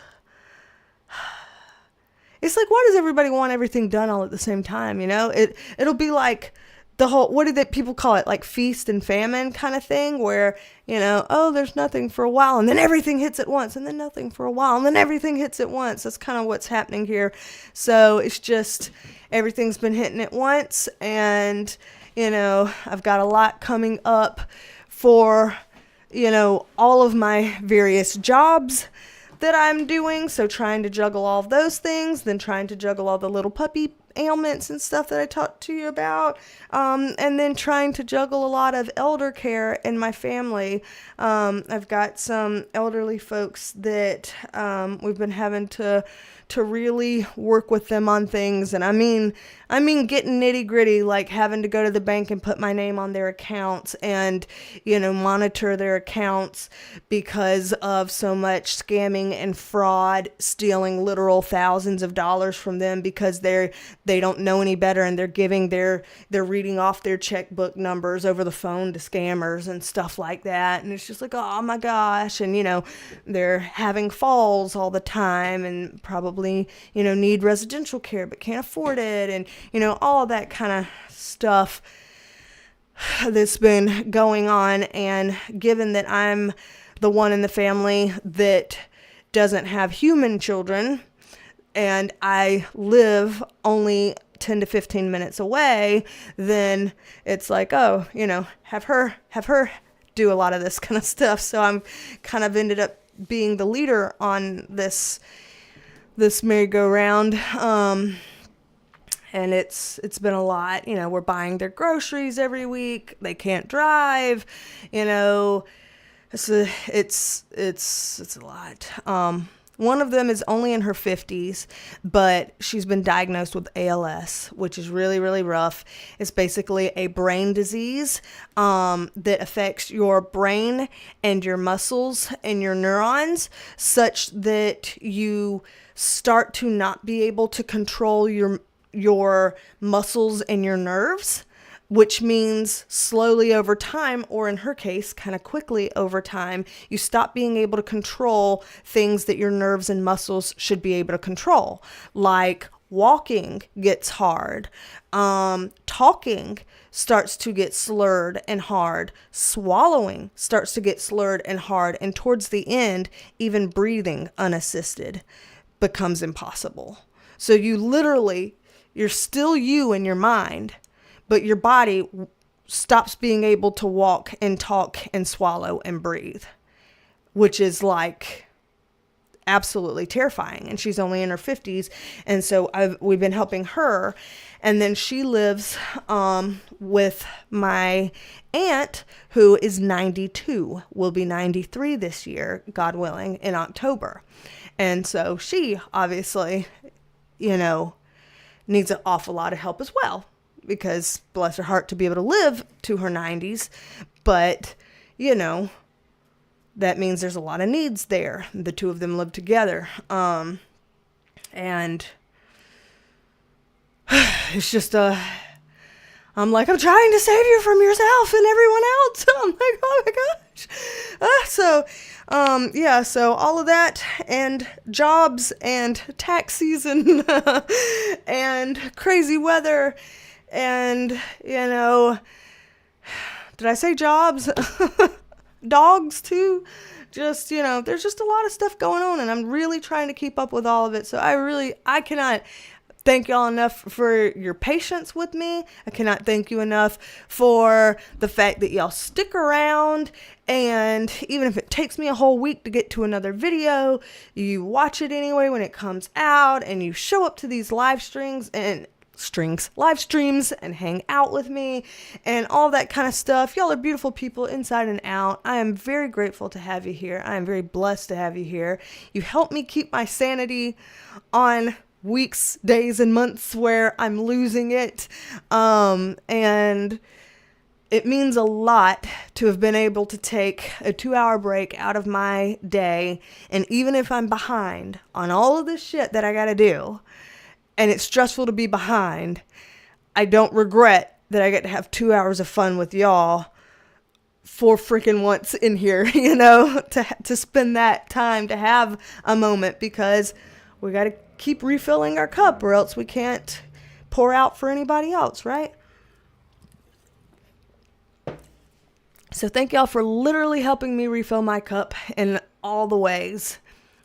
like, why does everybody want everything done all at the same time? You know, it'll be like the whole, what did people call it? Like feast and famine kind of thing where, you know, oh, there's nothing for a while and then everything hits at once and then nothing for a while and then everything hits at once. That's kind of what's happening here. So it's just, everything's been hitting at once, and you know, I've got a lot coming up for, you know, all of my various jobs that I'm doing. So trying to juggle all of those things, then trying to juggle all the little puppy ailments and stuff that I talked to you about. And then trying to juggle a lot of elder care in my family. I've got some elderly folks that we've been having to really work with them on things. And I mean getting nitty gritty, like having to go to the bank and put my name on their accounts and, you know, monitor their accounts because of so much scamming and fraud, stealing literal thousands of dollars from them because they don't know any better, and they're reading off their checkbook numbers over the phone to scammers and stuff like that. And it's just like, oh my gosh. And, you know, they're having falls all the time and probably, you know, need residential care but can't afford it, and, you know, all that kind of stuff that's been going on. And given that I'm the one in the family that doesn't have human children, and I live only 10 to 15 minutes away, then it's like, oh, you know, have her do a lot of this kind of stuff. So I'm kind of ended up being the leader on this merry-go-round. And it's been a lot. You know, we're buying their groceries every week. They can't drive, you know, it's a lot. One of them is only in her 50s, but she's been diagnosed with ALS, which is really, really rough. It's basically a brain disease that affects your brain and your muscles and your neurons such that you start to not be able to control your muscles and your nerves, which means slowly over time, or in her case, kind of quickly over time, you stop being able to control things that your nerves and muscles should be able to control. Like walking gets hard. Talking starts to get slurred and hard. Swallowing starts to get slurred and hard. And towards the end, even breathing unassisted becomes impossible. So you're still you in your mind, but your body stops being able to walk and talk and swallow and breathe, which is like absolutely terrifying. And she's only in her 50s. And so we've been helping her. And then she lives with my aunt, who is 92, will be 93 this year, God willing, in October. And so she obviously, you know, needs an awful lot of help as well, because bless her heart to be able to live to her 90s. But, you know, that means there's a lot of needs there. The two of them live together. And it's just, I'm like, I'm trying to save you from yourself and everyone else. I'm like, oh my gosh. So all of that, and jobs and tax season and crazy weather. And, you know, did I say jobs? Dogs too. Just, you know, there's just a lot of stuff going on, and I'm really trying to keep up with all of it. So I cannot thank y'all enough for your patience with me. I cannot thank you enough for the fact that y'all stick around, and even if it takes me a whole week to get to another video, you watch it anyway when it comes out, and you show up to these live streams. And live streams and hang out with me and all that kind of stuff. Y'all are beautiful people inside and out. I am very grateful to have you here. I am very blessed to have you here. You help me keep my sanity on weeks, days, and months where I'm losing it. And it means a lot to have been able to take a 2-hour break out of my day. And even if I'm behind on all of this shit that I got to do, and it's stressful to be behind, I don't regret that I get to have 2 hours of fun with y'all for freaking once in here, you know, to spend that time, to have a moment, because we got to keep refilling our cup or else we can't pour out for anybody else, right? So thank y'all for literally helping me refill my cup in all the ways.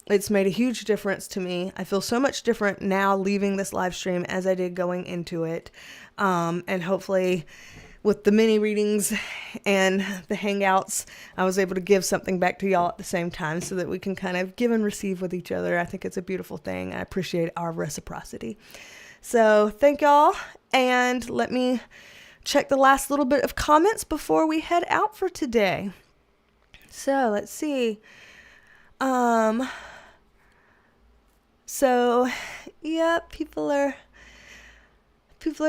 It's made a huge difference to me. I feel so much different now leaving this live stream as I did going into it. And hopefully with the mini readings and the hangouts, I was able to give something back to y'all at the same time so that we can kind of give and receive with each other. I think it's a beautiful thing. I appreciate our reciprocity. So thank y'all. And let me check the last little bit of comments before we head out for today. So let's see. So yeah, people are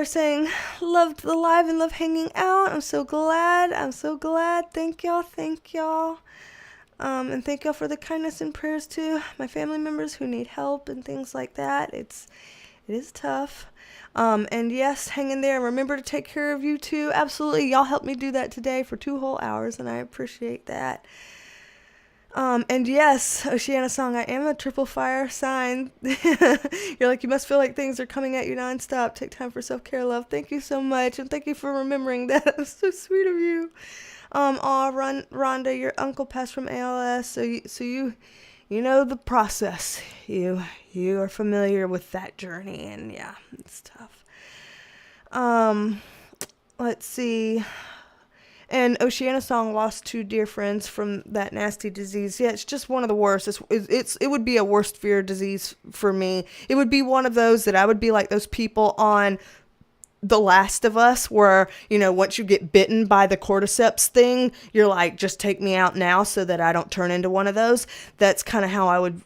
saying loved the live and love hanging out. I'm so glad. Thank y'all. And thank y'all for the kindness and prayers to my family members who need help and things like that. It is tough. And yes, hang in there. Remember to take care of you too. Absolutely. Y'all helped me do that today for 2 whole hours, and I appreciate that. And yes, Oceana Song, I am a triple fire sign. You're like, you must feel like things are coming at you nonstop. Take time for self-care, love. Thank you so much. And thank you for remembering that. That was so sweet of you. Rhonda, your uncle passed from ALS. So you know the process. You are familiar with that journey, and yeah, it's tough. Let's see. And Oceana Song lost 2 dear friends from that nasty disease. Yeah, it's just one of the worst. It would be a worst fear disease for me. It would be one of those that I would be like those people on The Last of Us where, you know, once you get bitten by the cordyceps thing, you're like, just take me out now so that I don't turn into one of those. That's kind of how I would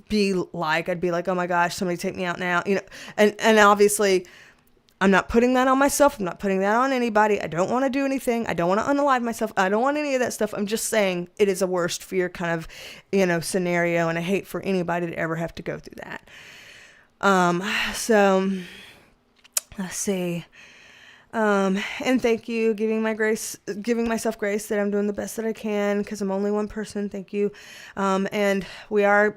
be like. I'd be like, oh my gosh, somebody take me out now. You know, and obviously I'm not putting that on myself. I'm not putting that on anybody. I don't want to do anything. I don't want to unalive myself. I don't want any of that stuff. I'm just saying it is a worst fear kind of, you know, scenario. And I hate for anybody to ever have to go through that. So let's see. And thank you, giving myself grace that I'm doing the best that I can because I'm only one person. Thank you. And we are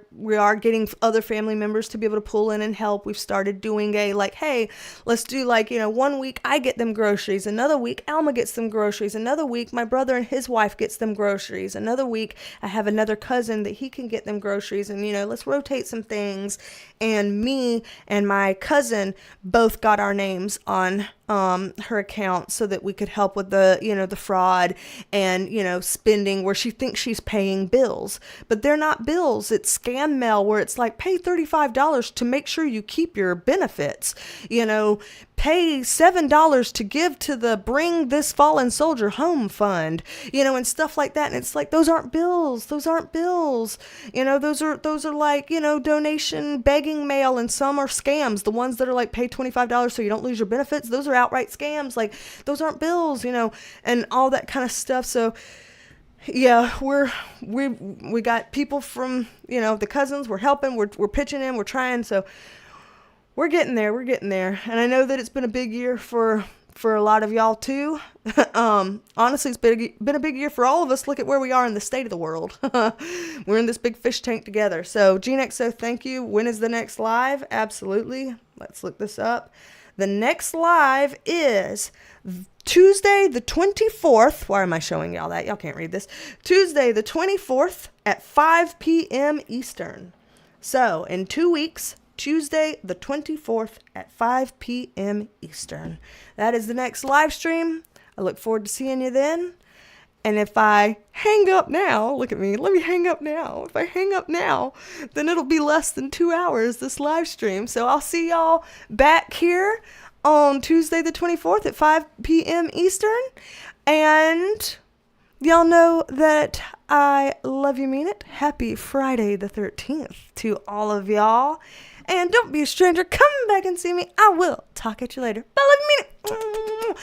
getting other family members to be able to pull in and help. We've started doing hey, let's do 1 week I get them groceries. Another week Alma gets them groceries. Another week my brother and his wife gets them groceries. Another week I have another cousin that he can get them groceries. And, let's rotate some things. And me and my cousin both got our names on her account so that we could help with the fraud and, spending where she thinks she's paying bills, but they're not bills. It's scam mail where it's like, pay $35 to make sure you keep your benefits, pay $7 to give to the Bring This Fallen Soldier Home Fund, and stuff like that. And it's like, those aren't bills. Those are like, donation begging mail, and some are scams. The ones that are like, pay $25 so you don't lose your benefits. Those are outright scams. Like, those aren't bills, and all that kind of stuff. So yeah, we got people from, the cousins, we're helping, we're pitching in, we're trying. So we're getting there. And I know that it's been a big year for a lot of y'all too. Honestly, it's been a big year for all of us. Look at where we are in the state of the world. We're in this big fish tank together. So GeneXO, thank you. When is the next live? Absolutely. Let's look this up. The next live is Tuesday the 24th. Why am I showing y'all that? Y'all can't read this. Tuesday the 24th at 5 p.m. Eastern. So in 2 weeks, Tuesday the 24th at 5 p.m. Eastern. That is the next live stream. I look forward to seeing you then. And if I hang up now, look at me, let me hang up now. If I hang up now, then it'll be less than 2 hours, this live stream. So I'll see y'all back here on Tuesday the 24th at 5 p.m. Eastern. And y'all know that I love you, mean it. Happy Friday the 13th to all of y'all. And don't be a stranger. Come back and see me. I will talk at you later. Bye, love you, mean it.